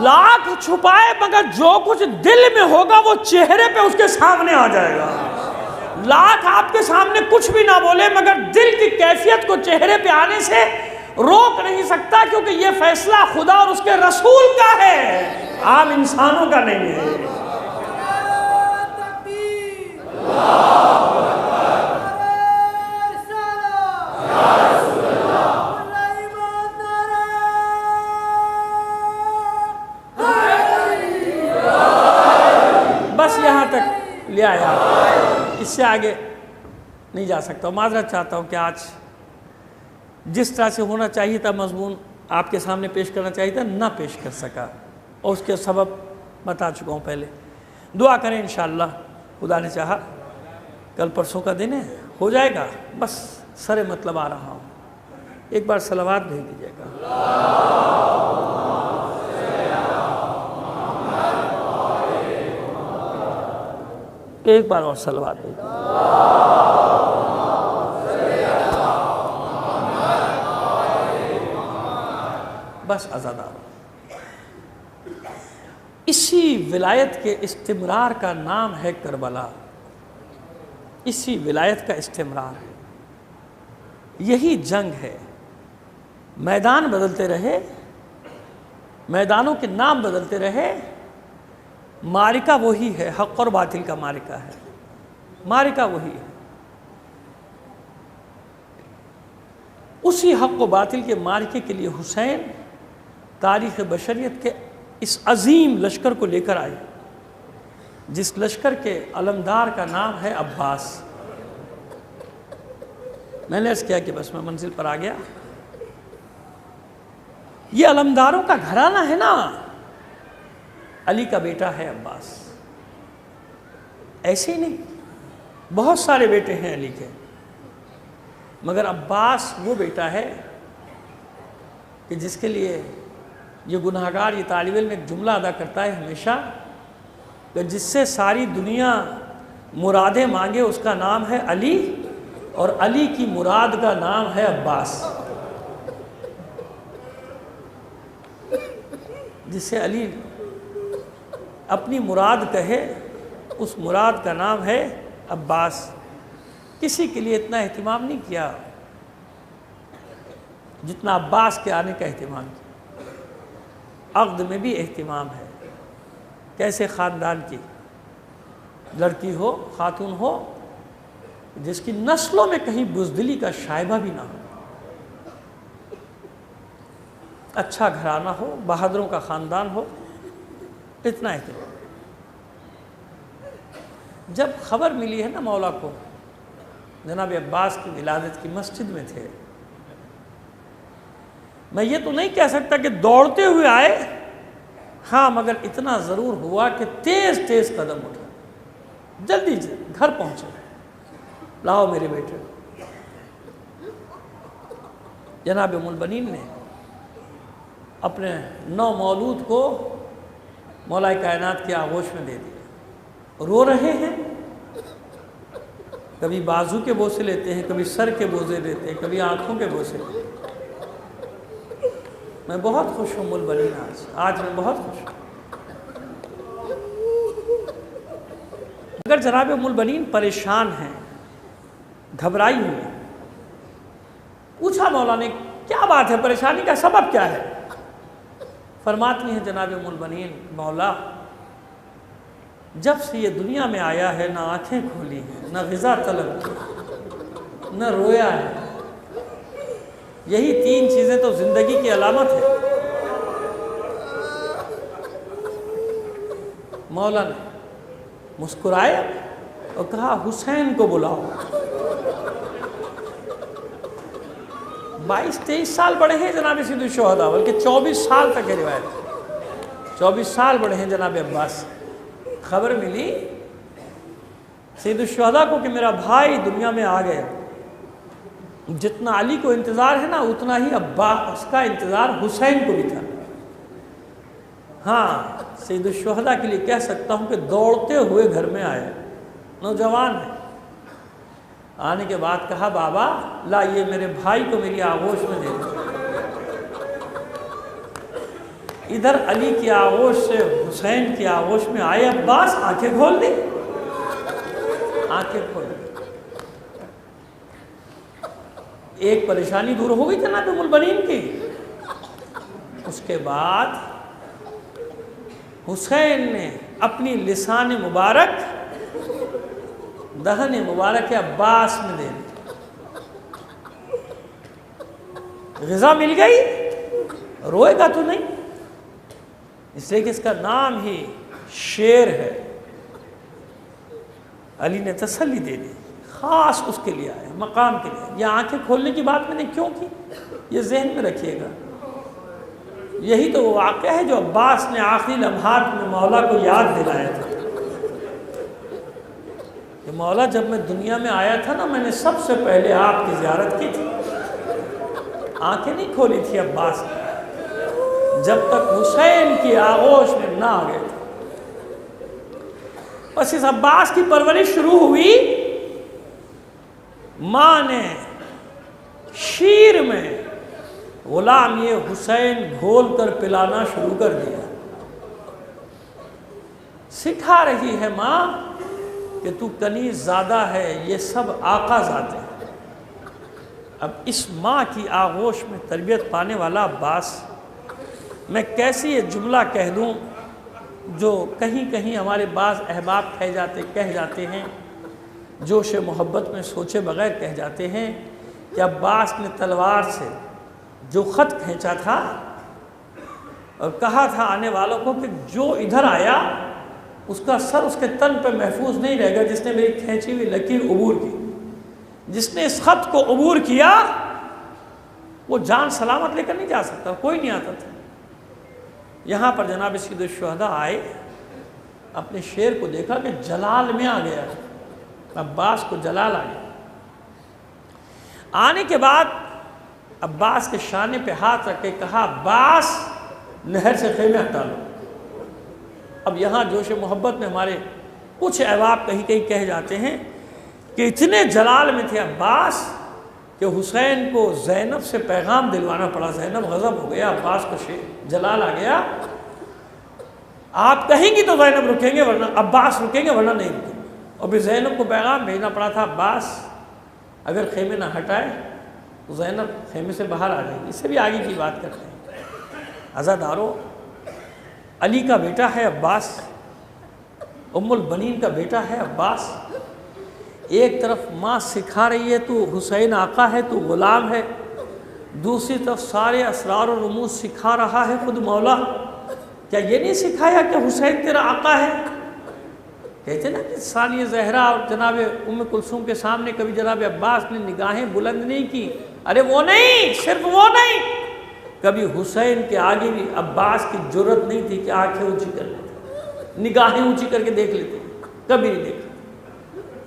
لاکھ چھپائے مگر جو کچھ دل میں ہوگا وہ چہرے پہ اس کے سامنے آ جائے گا. لاکھ آپ کے سامنے کچھ بھی نہ بولے مگر دل کی کیفیت کو چہرے پہ آنے سے روک نہیں سکتا، کیونکہ یہ فیصلہ خدا اور اس کے رسول کا ہے، عام انسانوں کا نہیں ہے. بس یہاں تک لے آیا، اس سے آگے نہیں جا سکتا. معذرت چاہتا ہوں کہ آج جس طرح سے ہونا چاہیے تھا مضمون آپ کے سامنے پیش کرنا چاہیے تھا نہ پیش کر سکا، اور اس کے سبب بتا چکا ہوں پہلے. دعا کریں انشاءاللہ خدا نے چاہا کل پرسوں کا دن ہے، ہو جائے گا. بس سر مطلب آ رہا ہوں، ایک بار صلوات بھیج دیجیے گا. ایک بار اور صلوات بھیج دیجیے. بس عزادار. اسی ولایت کے استمرار کا نام ہے کربلا. اسی ولایت کا استمرار ہے، یہی جنگ ہے. میدان بدلتے رہے، میدانوں کے نام بدلتے رہے، معرکہ وہی ہے. حق اور باطل کا معرکہ ہے، معرکہ وہی ہے. اسی حق و باطل کے معرکے کے لیے حسین تاریخ بشریت کے اس عظیم لشکر کو لے کر آئے، جس لشکر کے علمدار کا نام ہے عباس. میں نے عرض کیا کہ بس میں منزل پر آ گیا. یہ علمداروں کا گھرانہ ہے نا، علی کا بیٹا ہے عباس. ایسے ہی نہیں، بہت سارے بیٹے ہیں علی کے، مگر عباس وہ بیٹا ہے کہ جس کے لیے یہ گناہگار، یہ طالب علم ایک جملہ ادا کرتا ہے ہمیشہ کہ جس سے ساری دنیا مرادیں مانگے اس کا نام ہے علی، اور علی کی مراد کا نام ہے عباس. جس سے علی اپنی مراد کہے اس مراد کا نام ہے عباس. کسی کے لیے اتنا اہتمام نہیں کیا جتنا عباس کے آنے کا اہتمام کیا. عقد میں بھی اہتمام ہے. کیسے خاندان کی لڑکی ہو، خاتون ہو، جس کی نسلوں میں کہیں بزدلی کا شائبہ بھی نہ ہو، اچھا گھرانہ ہو، بہادروں کا خاندان ہو، اتنا اہتمام. جب خبر ملی ہے نا مولا کو، جناب عباس کی ولادت کی مسجد میں تھے. میں یہ تو نہیں کہہ سکتا کہ دوڑتے ہوئے آئے، ہاں مگر اتنا ضرور ہوا کہ تیز تیز قدم اٹھا، جلدی سے گھر پہنچے. لاؤ میرے بیٹے. جناب ام البنین نے اپنے نو مولود کو مولا کائنات کی آغوش میں دے دیا. رو رہے ہیں، کبھی بازو کے بوسے لیتے ہیں، کبھی سر کے بوسے لیتے ہیں، کبھی آنکھوں کے بوسے لیتے ہیں. میں بہت خوش ہوں ام البنین، آج میں بہت خوش ہوں. اگر جناب ام البنین پریشان ہیں، گھبرائی ہوئی ہیں، پوچھا مولا نے کیا بات ہے، پریشانی کا سبب کیا ہے؟ فرماتی ہیں جناب ام البنین، مولا جب سے یہ دنیا میں آیا ہے نہ آنکھیں کھولی ہیں، نہ غذا طلب کی، نہ رویا ہے. یہی تین چیزیں تو زندگی کی علامت ہے. مولا نے مسکرائے اور کہا حسین کو بلاؤ. 22-23 سال بڑے ہیں جناب سید الشہداء، بلکہ 24 سال تک ہے روایت. 24 سال بڑے ہیں جناب عباس. خبر ملی سید الشہداء کو کہ میرا بھائی دنیا میں آ گیا. جتنا علی کو انتظار ہے نا، اتنا ہی عباس کا انتظار حسین کو بھی تھا. ہاں، سید الشہداء کے لیے کہہ سکتا ہوں کہ دوڑتے ہوئے گھر میں آئے، نوجوان ہے. آنے کے بعد کہا بابا لا یہ میرے بھائی کو میری آغوش میں دے دو. ادھر علی کی آغوش سے حسین کی آغوش میں آئے عباس، آنکھیں کھول دی، آنکھیں کھول دی. ایک پریشانی دور ہو گئی جناب ام البنین کی. اس کے بعد حسین نے اپنی لسان مبارک دہن مبارک عباس میں دے دی. غذا مل گئی، روئے گا تو نہیں، اس لیے کہ اس کا نام ہی شیر ہے. علی نے تسلی دے دی، خاص اس کے لیے آیا، مقام کے لیے. یہ آنکھیں کھولنے کی بات میں نے کیوں کی، یہ ذہن میں رکھیے گا. یہی تو وہ واقعہ ہے جو عباس نے آخری لمحات میں مولا کو یاد دلایا تھا کہ مولا جب میں دنیا میں آیا تھا نا، میں نے سب سے پہلے آپ کی زیارت کی تھی. آنکھیں نہیں کھولی تھی عباس نے جب تک حسین کی آغوش میں نہ آ گئے تھے. بس اس عباس کی پرورش شروع ہوئی. ماں نے شیر میں غلام یہ حسین گھول کر پلانا شروع کر دیا. سکھا رہی ہے ماں کہ تو کنیز زادہ ہے، یہ سب آقا زادے ہیں. اب اس ماں کی آغوش میں تربیت پانے والا عباس، میں کیسی یہ جملہ کہہ دوں جو کہیں کہیں ہمارے بعض احباب کہہ جاتے ہیں، جوش محبت میں سوچے بغیر کہہ جاتے ہیں کہ عباس نے تلوار سے جو خط کھینچا تھا اور کہا تھا آنے والوں کو کہ جو ادھر آیا اس کا سر اس کے تن پہ محفوظ نہیں رہے گا، جس نے میری کھینچی ہوئی لکیر عبور کی. جس نے اس خط کو عبور کیا وہ جان سلامت لے کر نہیں جا سکتا، کوئی نہیں آتا تھا. یہاں پر جناب سید الشہداء آئے، اپنے شیر کو دیکھا کہ جلال میں آ گیا. عباس کو جلال آ گیا. آنے کے بعد عباس کے شانے پہ ہاتھ رکھ کے کہا عباس نہر سے خیمے ہٹا لو. اب یہاں جوش محبت میں ہمارے کچھ احباب کہیں کہیں کہہ جاتے ہیں کہ اتنے جلال میں تھے عباس کہ حسین کو زینب سے پیغام دلوانا پڑا. زینب غضب ہو گیا، عباس کو جلال آ گیا. آپ کہیں گی تو زینب رکیں گے، ورنہ عباس رکیں گے، ورنہ نہیں رکیں گے. اور پھر زینب کو پیغام بھیجنا پڑا تھا عباس اگر خیمے نہ ہٹائے تو زینب خیمے سے باہر آ جائے گی. اس سے بھی آگے کی بات کرتے ہیں. عزادارو، علی کا بیٹا ہے عباس، ام البنین کا بیٹا ہے عباس. ایک طرف ماں سکھا رہی ہے تو حسین آقا ہے، تو غلام ہے. دوسری طرف سارے اسرار و رموز سکھا رہا ہے خود مولا. کیا یہ نہیں سکھایا کہ حسین تیرا آقا ہے؟ کہتے نا کہ ثانیہ زہرا اور جناب ام کلثوم کے سامنے کبھی جناب عباس نے نگاہیں بلند نہیں کی. ارے وہ نہیں، صرف وہ نہیں، کبھی حسین کے آگے بھی عباس کی جرت نہیں تھی کہ آنکھیں اونچی کر لیتے، نگاہیں اونچی کر کے دیکھ لیتے. کبھی نہیں دیکھا،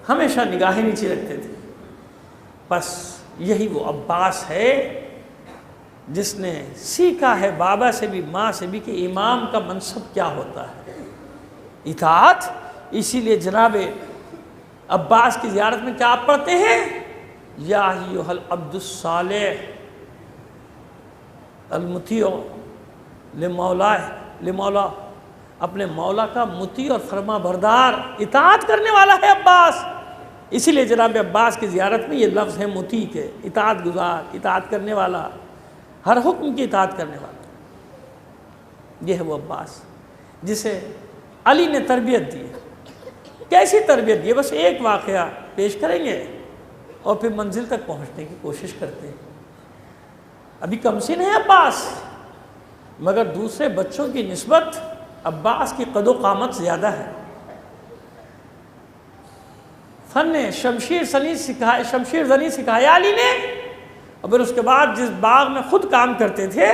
ہمیشہ نگاہیں نیچے رکھتے تھے. بس یہی وہ عباس ہے جس نے سیکھا ہے بابا سے بھی ماں سے بھی کہ امام کا منصب کیا ہوتا ہے، اطاعت۔ اسی لیے جناب عباس کی زیارت میں کیا آپ پڑھتے ہیں؟ یا ایھا العبد الصالح المطیع لمولا، اپنے مولا کا مطیع اور فرما بردار اطاعت کرنے والا ہے عباس۔ اسی لیے جناب عباس کی زیارت میں یہ لفظ ہے مطیع کے، اطاعت گزار، اطاعت کرنے والا، ہر حکم کی اطاعت کرنے والا۔ یہ ہے وہ عباس جسے علی نے تربیت دی۔ کیسی تربیت دی؟ بس ایک واقعہ پیش کریں گے اور پھر منزل تک پہنچنے کی کوشش کرتے ہیں۔ ابھی کم سن ہے عباس، مگر دوسرے بچوں کی نسبت عباس کی قد و قامت زیادہ ہے۔ فن شمشیر زنی سکھایا علی نے، اور پھر اس کے بعد جس باغ میں خود کام کرتے تھے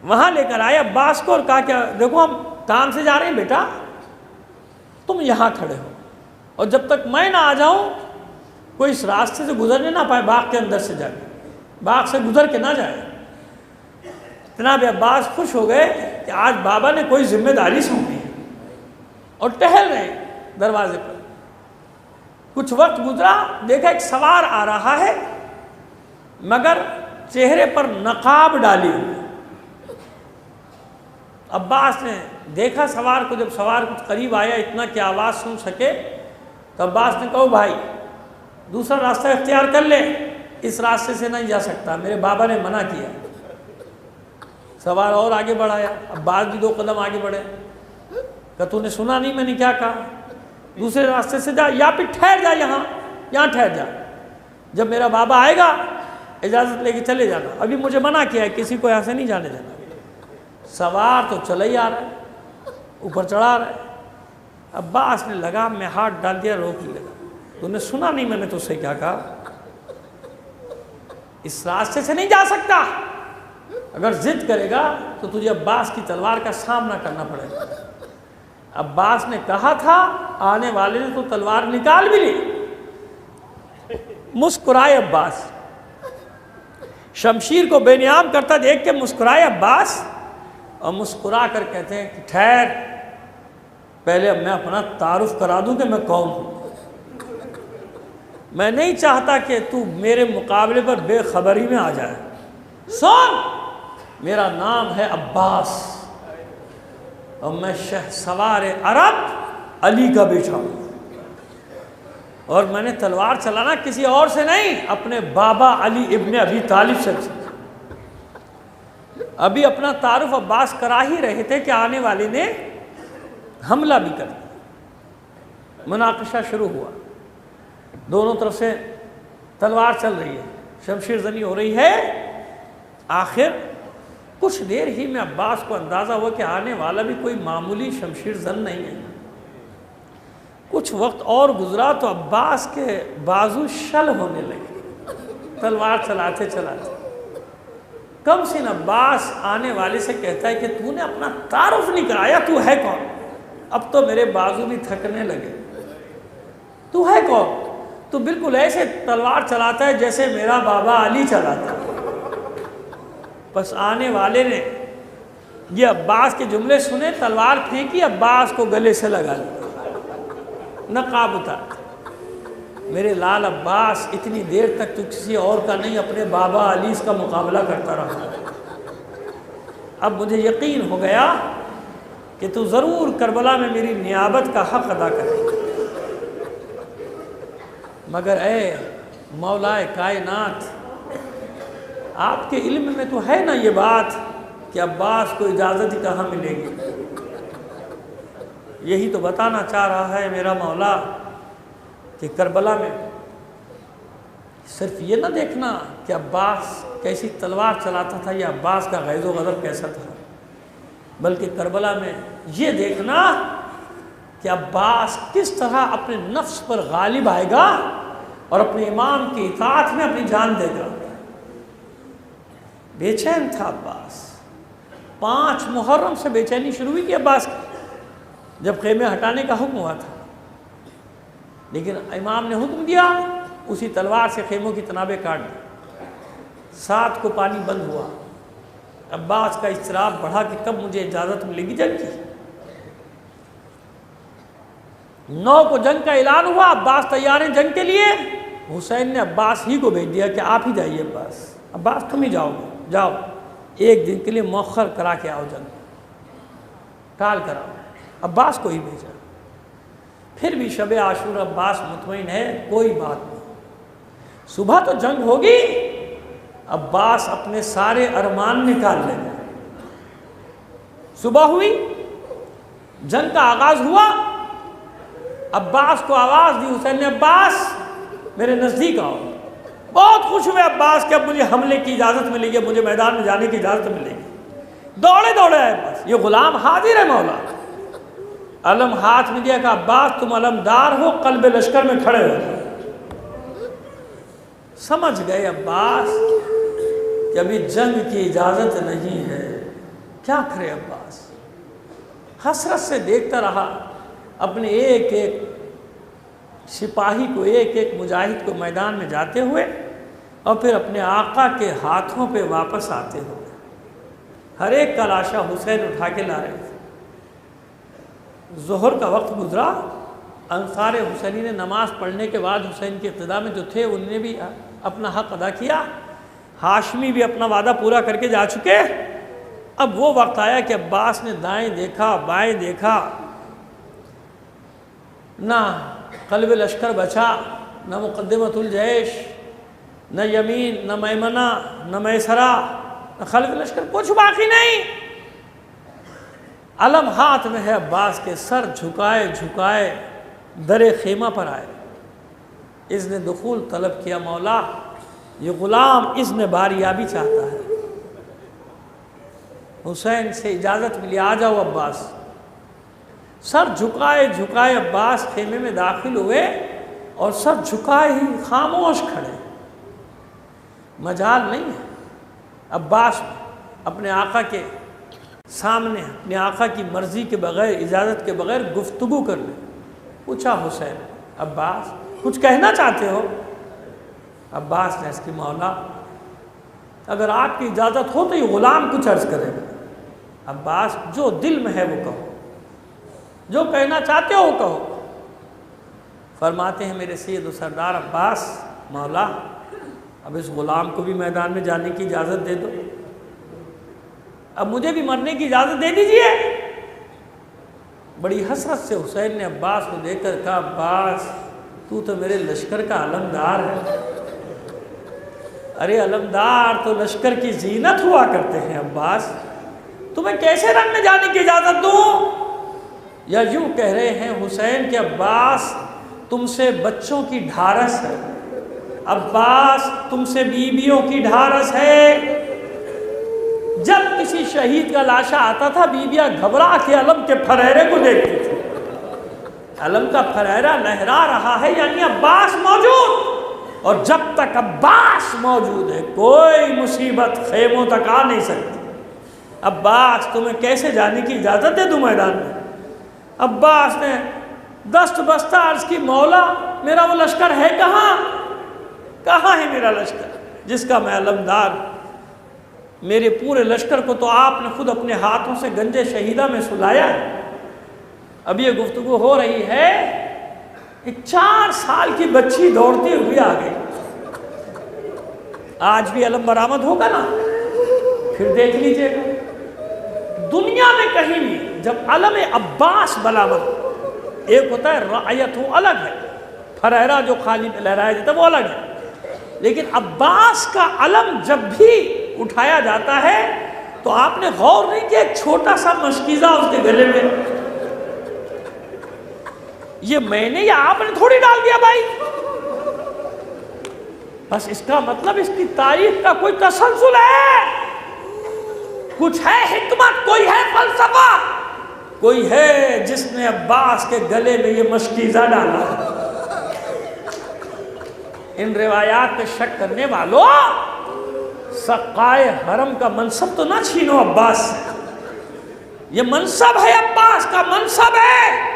وہاں لے کر آئے عباس کو اور کہا کہ دیکھو ہم کام سے جا رہے ہیں بیٹا، تم یہاں کھڑے ہو، اور جب تک میں نہ آ جاؤں کوئی اس راستے سے گزرنے نہ پائے، باغ کے اندر سے جا کے، باغ سے گزر کے نہ جائے۔ جناب عباس خوش ہو گئے کہ آج بابا نے کوئی ذمہ داری سونپی ہے، اور ٹہل رہے دروازے پر۔ کچھ وقت گزرا، دیکھا ایک سوار آ رہا ہے مگر چہرے پر نقاب ڈالی ہوئی۔ عباس نے دیکھا سوار کو، جب سوار کچھ قریب آیا اتنا کہ آواز سن سکے تو عباس نے کہا بھائی دوسرا راستہ اختیار کر لے، اس راستے سے نہیں جا سکتا، میرے بابا نے منع کیا۔ سوار اور آگے بڑھایا، عباس بھی 2 قدم آگے بڑھے، کہ تو نے سنا نہیں میں نے کیا کہا؟ دوسرے راستے سے جا، یا پھر ٹھہر جا، یہاں ٹھہر جا، جب میرا بابا آئے گا اجازت لے کے چلے جانا، ابھی مجھے منع کیا ہے کسی کو یہاں سے نہیں جانے دینا۔ سوار تو چلا ہی آ رہا ہے، اوپر چڑھا رہا ہے۔ عباس نے لگام میں ہاتھ ڈال دیا، روک لیا۔ تو نے سنا نہیں میں نے تجھ سے کیا کہا؟ اس راستے سے نہیں جا سکتا، اگر ضد کرے گا تو تجھے عباس کی تلوار کا سامنا کرنا پڑے گا۔ عباس نے کہا تھا، آنے والے نے تو تلوار نکال بھی لی۔ مسکرائے عباس، شمشیر کو بے نیام کرتا دیکھ کے مسکرائے عباس، اور مسکرا کر کہتے ہیں کہ ٹھہر، پہلے میں اپنا تعارف کرا دوں کہ میں کون ہوں۔ میں نہیں چاہتا کہ تو میرے مقابلے پر بے خبری میں آ جائے۔ سن، میرا نام ہے عباس، اور میں شہسوار عرب علی کا بیٹا ہوں، اور میں نے تلوار چلانا کسی اور سے نہیں، اپنے بابا علی ابن ابی طالب سے۔ ابھی اپنا تعارف عباس کرا ہی رہے تھے کہ آنے والے نے حملہ بھی کر دیا۔ مناقشہ شروع ہوا، دونوں طرف سے تلوار چل رہی ہے، شمشیر زنی ہو رہی ہے۔ آخر کچھ دیر ہی میں عباس کو اندازہ ہوا کہ آنے والا بھی کوئی معمولی شمشیر زن نہیں ہے۔ کچھ وقت اور گزرا تو عباس کے بازو شل ہونے لگے، تلوار چلاتے چلاتے۔ کم سن عباس آنے والے سے کہتا ہے کہ تو نے اپنا تعارف نہیں کرایا، تو ہے کون؟ اب تو میرے بازو بھی تھکنے لگے۔ تو ہے کون؟ تو بالکل ایسے تلوار چلاتا ہے جیسے میرا بابا علی چلاتا ہے۔ بس آنے والے نے یہ عباس کے جملے سنے، تلوار پھینکی، عباس کو گلے سے لگا لیا، نقاب اتار۔ میرے لال عباس، اتنی دیر تک تو کسی اور کا نہیں اپنے بابا علی کا مقابلہ کرتا رہا، اب مجھے یقین ہو گیا کہ تو ضرور کربلا میں میری نیابت کا حق ادا کرے۔ مگر اے مولا کائنات، آپ کے علم میں تو ہے نا یہ بات کہ عباس کو اجازت ہی کہاں ملے گی؟ یہی تو بتانا چاہ رہا ہے میرا مولا کہ کربلا میں صرف یہ نہ دیکھنا کہ عباس کیسی تلوار چلاتا تھا یا عباس کا غیظ و غضب کیسا تھا، بلکہ کربلا میں یہ دیکھنا کہ عباس کس طرح اپنے نفس پر غالب آئے گا اور اپنے امام کی اطاعت میں اپنی جان دے گا۔ بے چین تھا عباس، 5 محرم سے بے چینی شروع ہوئی کہ عباس کی، جب خیمے ہٹانے کا حکم ہوا تھا، لیکن امام نے حکم دیا، اسی تلوار سے خیموں کی تنابیں کاٹ دی۔ 7 کو پانی بند ہوا، عباس کا اضطراب بڑھا کہ کب مجھے اجازت ملے گی جنگ کی۔ 9 کو جنگ کا اعلان ہوا، عباس تیار ہیں جنگ کے لیے۔ حسین نے عباس ہی کو بھیج دیا کہ آپ ہی جائیے عباس تم ہی جاؤ گے، جاؤ 1 دن کے لیے مؤخر کرا کے آؤ، جنگ ٹال کراؤ۔ عباس کو ہی بھیجا۔ پھر بھی شب عاشور عباس مطمئن ہے کوئی بات نہیں، صبح تو جنگ ہوگی۔ عباس اپنے سارے ارمان نکال لے گئے۔ صبح ہوئی، جنگ کا آغاز ہوا۔ عباس کو آواز دی حسین نے، عباس میرے نزدیک آؤ۔ بہت خوش ہوئے عباس کہ اب مجھے حملے کی اجازت ملے گی، مجھے میدان میں جانے کی اجازت ملے گی۔ دوڑے دوڑے آئے عباس، یہ غلام حاضر ہے مولا۔ علم ہاتھ میں دیا کہ عباس تم علمدار ہو، قلب لشکر میں کھڑے ہو۔ سمجھ گئے عباس کہ ابھی جنگ کی اجازت نہیں ہے، کیا کرے عباس؟ حسرت سے دیکھتا رہا اپنے ایک ایک سپاہی کو، ایک ایک مجاہد کو میدان میں جاتے ہوئے، اور پھر اپنے آقا کے ہاتھوں پہ واپس آتے ہوئے۔ ہر ایک کا لاشا حسین اٹھا کے لا رہے تھے۔ ظہر کا وقت گزرا، انصار حسینی نے نماز پڑھنے کے بعد حسین کی اقتداء میں جو تھے انہوں نے بھی اپنا حق ادا کیا۔ ہاشمی بھی اپنا وعدہ پورا کر کے جا چکے۔ اب وہ وقت آیا کہ عباس نے دائیں دیکھا، بائیں دیکھا، نہ قلب لشکر بچا، نہ مقدمۃ الجیش، نہ یمین، نہ میمنہ، نہ میسرہ، نہ خلف لشکر، کچھ باقی نہیں۔ علم ہاتھ میں ہے عباس کے، سر جھکائے جھکائے در خیمہ پر آئے۔ اذن دخول طلب کیا، مولا یہ غلام اذن باریابی چاہتا ہے۔ حسین سے اجازت ملی، آ جاؤ عباس۔ سر جھکائے جھکائے عباس خیمے میں داخل ہوئے، اور سر جھکائے ہی خاموش کھڑے۔ مجال نہیں ہے عباس اپنے آقا کے سامنے اپنے آقا کی مرضی کے بغیر، اجازت کے بغیر گفتگو کر لیں۔ پوچھا حسین، عباس کچھ کہنا چاہتے ہو؟ عباس نے اس کی، مولا اگر آپ کی اجازت ہو تو یہ غلام کچھ عرض کرے گا۔ عباس جو دل میں ہے وہ کہو، جو کہنا چاہتے ہو وہ کہو۔ فرماتے ہیں میرے سید و سردار عباس، مولا اب اس غلام کو بھی میدان میں جانے کی اجازت دے دو، اب مجھے بھی مرنے کی اجازت دے دیجئے۔ بڑی حسرت سے حسین نے عباس کو دیکھ کر کہا، عباس تو میرے لشکر کا علمدار ہے۔ ارے علمدار تو لشکر کی زینت ہوا کرتے ہیں عباس، تمہیں کیسے رن میں جانے کی اجازت دوں؟ یا یوں کہہ رہے ہیں حسین کہ عباس تم سے بچوں کی ڈھارس ہے، عباس تم سے بیویوں کی ڈھارس ہے۔ جب کسی شہید کا لاشا آتا تھا، بیویاں گھبرا کے علم کے پھریرے کو دیکھتی تھی۔ علم کا پھریرا لہرا رہا ہے، یعنی عباس موجود، اور جب تک عباس موجود ہے کوئی مصیبت خیموں تک آ نہیں سکتی۔ عباس تمہیں کیسے جانے کی اجازت دے دوں میدان میں؟ عباس نے دست بستہ عرض کی، مولا میرا وہ لشکر ہے کہاں؟ کہاں ہے میرا لشکر جس کا میں علمدار؟ میرے پورے لشکر کو تو آپ نے خود اپنے ہاتھوں سے گنج شہیدہ میں سلایا ہے۔ اب یہ گفتگو ہو رہی ہے، ایک 4 سال کی بچی دوڑتی ہوئی آ گئی۔ آج بھی علم برآمد ہوگا نا، پھر دیکھ لیجئے گا دنیا میں کہیں بھی جب علم عباس برآمد، ایک ہوتا ہے رعیت، وہ الگ ہے، پھریرا جو خالی لہرایا جاتا ہے وہ الگ ہے، لیکن عباس کا علم جب بھی اٹھایا جاتا ہے تو آپ نے غور نہیں کیا ایک چھوٹا سا مشکیزہ اس کے گلے میں، یہ میں نے یا آپ نے تھوڑی ڈال دیا بھائی، بس اس کا مطلب اس کی تاریخ کا کوئی تسلسل ہے، کچھ ہے حکمت، کوئی ہے فلسفہ، کوئی ہے جس نے عباس کے گلے میں یہ مشکیزہ ڈالا۔ ان روایات پہ شک کرنے والوں، سقائے حرم کا منصب تو نہ چھینو عباس سے، یہ منصب ہے عباس کا، منصب ہے۔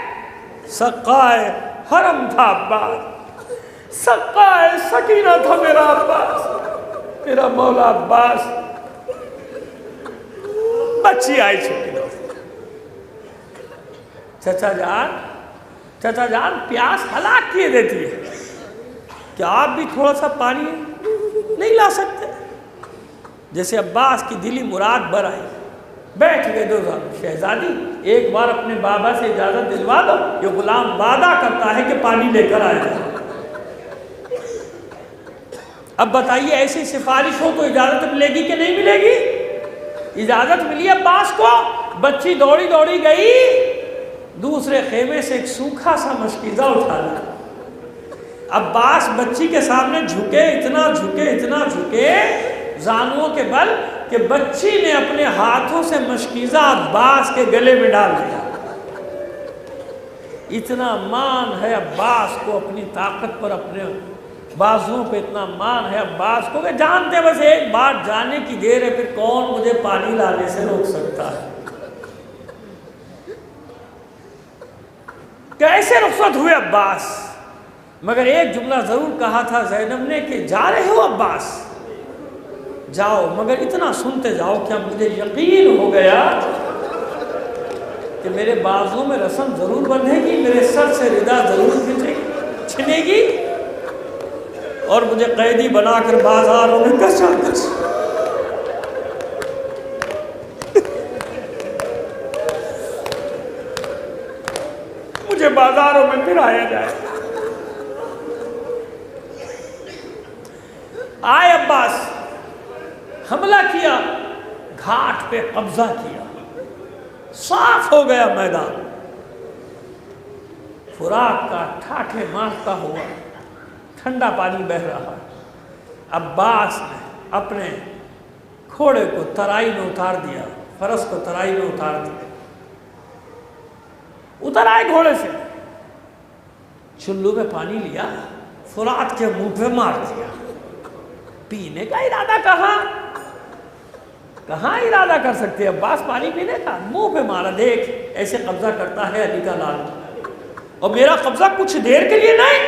سقائے حرم تھا عباس، سقائے سکینہ تھا میرا عباس، میرا مولا عباس۔ بچی آئی چھوٹی دوست، چچا جان پیاس ہلاک کیے دیتی ہے، کیا آپ بھی تھوڑا سا پانی نہیں لا سکتے؟ جیسے عباس کی دلی مراد بر آئی، بیٹھ گئے دو شہزادی ایک بار اپنے بابا سے اجازت دلوا دو، یہ غلام وعدہ کرتا ہے کہ پانی لے کر آئے گا۔ اب بتائیے ایسی سفارش ہو تو اجازت ملے گی کہ نہیں ملے گی؟ اجازت ملی عباس کو، بچی دوڑی دوڑی گئی، دوسرے خیمے سے ایک سوکھا سا مشکیزہ اٹھا لیا۔ عباس بچی کے سامنے جھکے، اتنا جھکے زانوؤں کے بل کہ بچی نے اپنے ہاتھوں سے مشکیزہ عباس کے گلے میں ڈال دیا۔ اتنا مان ہے عباس کو اپنی طاقت پر، اپنے بازوؤں پہ اتنا مان ہے عباس کو کہ جانتے بس ایک بار جانے کی دیر ہے، پھر کون مجھے پانی لانے سے روک سکتا ہے۔ کیسے رخصت ہوئے عباس؟ مگر ایک جملہ ضرور کہا تھا زینب نے کہ جا رہے ہو عباس، جاؤ، مگر اتنا سنتے جاؤ کہ مجھے یقین ہو گیا کہ میرے بازوں میں رسم ضرور بندھے گی، میرے سر سے ردا ضرور چھنے گی، اور مجھے قیدی بنا کر بازاروں میں کچا مجھے بازاروں میں پھرایا جائے۔ آئے عباس، حملہ کیا، گھاٹ پہ قبضہ کیا، صاف ہو گیا میدان، فرات کا ٹھاٹھے مارتا ہوا ٹھنڈا پانی بہ رہا۔ عباس نے اپنے گھوڑے کو ترائی میں اتار دیا، فرس کو ترائی میں اتار دیا، اتر آئے گھوڑے سے، چلو میں پانی لیا، فرات کے منہ پہ مار دیا۔ پینے کا ارادہ کہاں ارادہ کر سکتے عباس پانی پینے کا؟ منہ پہ مارا، دیکھ ایسے قبضہ کرتا ہے علی کا لال، اور میرا قبضہ کچھ دیر کے لیے نہیں،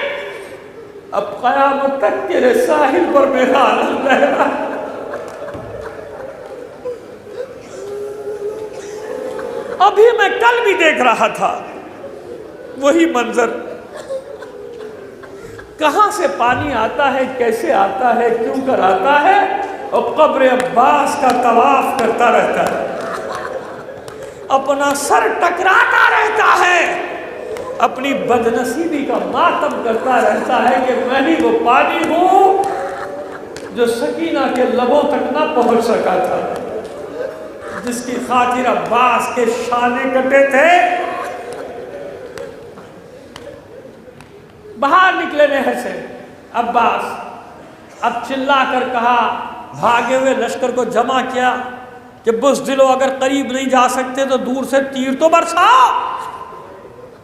اب قیامت تک تیرے ساحل پر میرا عالم رہا۔ ابھی میں کل بھی دیکھ رہا تھا وہی منظر، کہاں سے پانی آتا ہے، کیسے آتا ہے، کیوں کر آتا ہے، اور قبر عباس کا طواف کرتا رہتا ہے، اپنا سر ٹکراتا رہتا ہے، اپنی بدنصیبی کا ماتم کرتا رہتا ہے کہ میں ہی وہ پانی ہوں جو سکینہ کے لبوں تک نہ پہنچ سکا تھا، جس کی خاطر عباس کے شانے کٹے تھے۔ باہر نکلے نہر سے عباس، اب چلا کر کہا، بھاگے ہوئے لشکر کو جمع کیا کہ بزدلو اگر قریب نہیں جا سکتے تو دور سے تیر تو برساؤ۔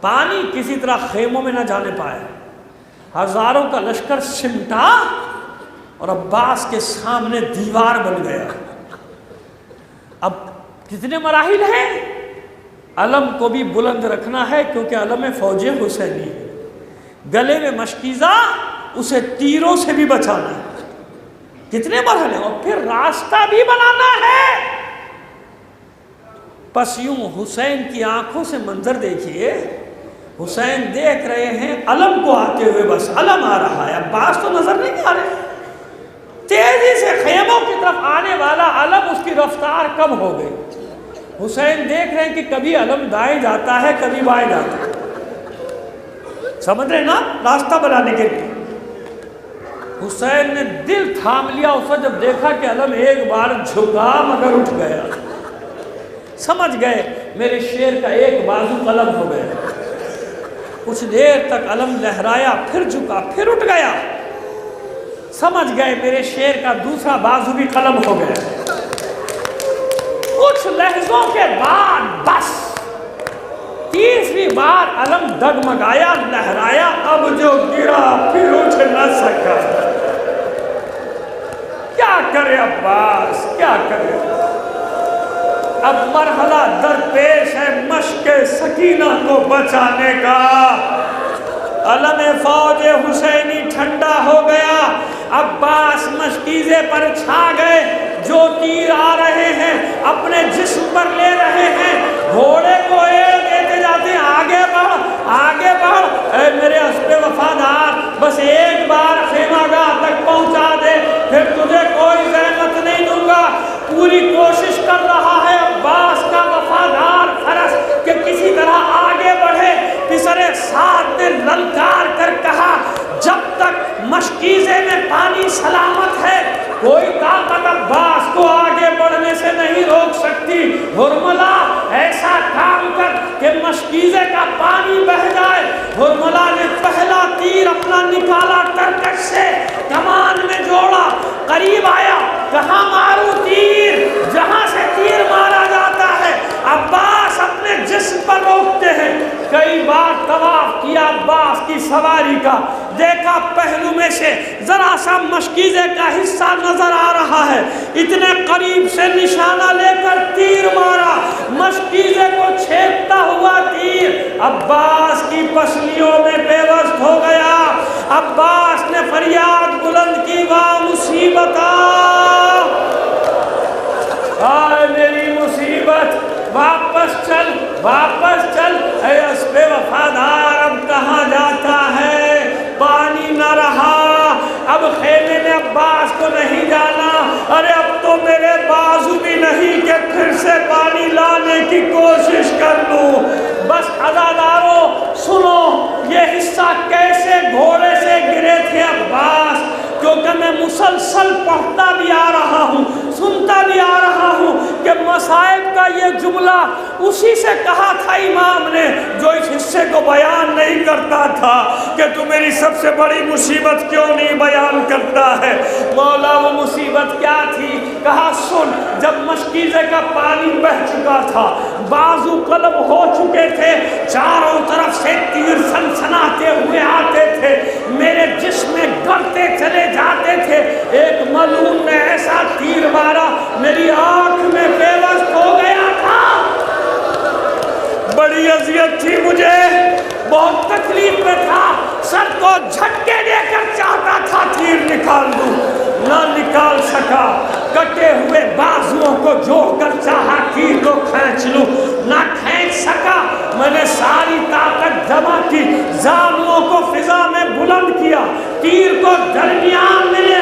پانی کسی طرح خیموں میں نہ جانے پائے، ہزاروں کا لشکر سمٹا اور عباس کے سامنے دیوار بن گیا۔ اب کتنے مراحل ہیں، علم کو بھی بلند رکھنا ہے کیونکہ علم فوج حسینی ہے، گلے میں مشکیزہ، اسے تیروں سے بھی بچانا ہے، کتنے مرحلے، اور پھر راستہ بھی بنانا ہے۔ پس یوں حسین کی آنکھوں سے منظر دیکھیے، حسین دیکھ رہے ہیں علم کو آتے ہوئے، بس علم آ رہا ہے، عباس تو نظر نہیں آ رہے، تیزی سے خیموں کی طرف آنے والا علم، اس کی رفتار کم ہو گئی۔ حسین دیکھ رہے ہیں کہ کبھی علم دائیں جاتا ہے، کبھی بائیں جاتا ہے، سمجھ رہے نا، راستہ بنانے کے لیے۔ حسین نے دل تھام لیا اس وقت جب دیکھا کہ علم ایک بار جھکا مگر اٹھ گیا، سمجھ گئے میرے شیر کا ایک بازو قلم ہو گیا۔ کچھ دیر تک علم لہرایا، پھر جھکا، پھر اٹھ گیا، سمجھ گئے میرے شیر کا دوسرا بازو بھی قلم ہو گیا۔ کچھ لحظوں کے بعد بس تیسری بار علم ڈگمگایا، لہرایا، اب جو گرا پھر اٹھ نہ سکا۔ کیا کرے عباس، کیا کرے؟ اب مرحلہ درپیش ہے مشق سکینہ کو بچانے کا۔ علم فوج حسینی ٹھنڈا ہو گیا، عباس مشکیزے پر چھا گئے، جو تیر آ رہے ہیں اپنے جسم پر لے رہے ہیں، گھوڑے کو ایڑ دیتے جاتے ہیں، آگے بڑھ آگے بڑھ، اے میرے اسب وفادار بس ایک بار خیمہ گاہ تک پہنچا دے، پھر تجھے کوئی زحمت نہیں دوں گا۔ پوری کوشش کر رہا ہے عباس کا وفادار فرس کہ کسی طرح آگے بڑھے۔ پسر سعد نے للکار کر کہا جب تک مشکیزے میں پانی سلامت ہے کوئی طاقت عباس کو آگے بڑھنے سے نہیں روک سکتی۔ ہرملا ایسا کام کر کہ مشکیزے کا پانی بہ جائے۔ ہرملا نے پہلا تیر اپنا نکالا ٹرکش سے، کمان میں جوڑا، قریب آیا، کہاں ماروں تیر؟ جہاں سے تیر مارا جاتا ہے عباس اپنے جسم پر روکتے ہیں۔ کئی بار طواف کیا عباس کی سواری کا، دیکھا پہلو میں سے ذرا سا مشکیزے کا حصہ نظر آ رہا ہے، اتنے قریب سے نشانہ لے کر تیر مارا، مشکیزے کو چھیدتا ہوا تیر عباس کی پسلیوں میں پیوست ہو گیا۔ عباس نے فریاد بلند کی، واہ مصیبتا، آئے میری مصیبت، واپس چل واپس چل، اے اسب وفادار اب کہاں جاتا ہے؟ پانی نہ رہا، اب خیمے میں عباس کو نہیں جانا، ارے اب تو میرے بازو بھی نہیں کہ پھر سے پانی لانے کی کوشش کر لوں۔ بس عزادارو سنو یہ حصہ کیسے گھوڑے سے گرے تھے عباس، کیونکہ میں مسلسل پڑھتا بھی آ رہا ہوں، سنتا بھی آ رہا ہوں کہ مصائب کا یہ جملہ اسی سے کہا تھا امام نے جو اس حصے کو بیان نہیں کرتا تھا کہ تو میری سب سے بڑی مصیبت کیوں نہیں بیان کرتا ہے۔ مولا وہ مصیبت کیا تھی؟ کہا سن، جب مشکیزے کا پانی بہ چکا تھا، بازو قلب ہو چکے تھے، چاروں طرف سے تیر سنسناتے ہوئے آتے تھے، میرے جسم میں گرتے چلے جاتے تھے، ایک ملعون نے ایسا تیر مارا میری آنکھ میں پیوست ہو گیا تھا۔ بڑی اذیت تھی مجھے، بہت تکلیف میں تھا، سر کو جھٹکے دے کر چاہتا تھا تیر نکال دوں، نہ نکال سکا، کٹے ہوئے بازوؤں کو جوڑ کر چاہا تیر کو کھینچ لوں، نہ کھینچ سکا۔ میں نے ساری طاقت جمع کی، زانوؤں کو فضا میں بلند کیا، تیر کو درمیان میں لے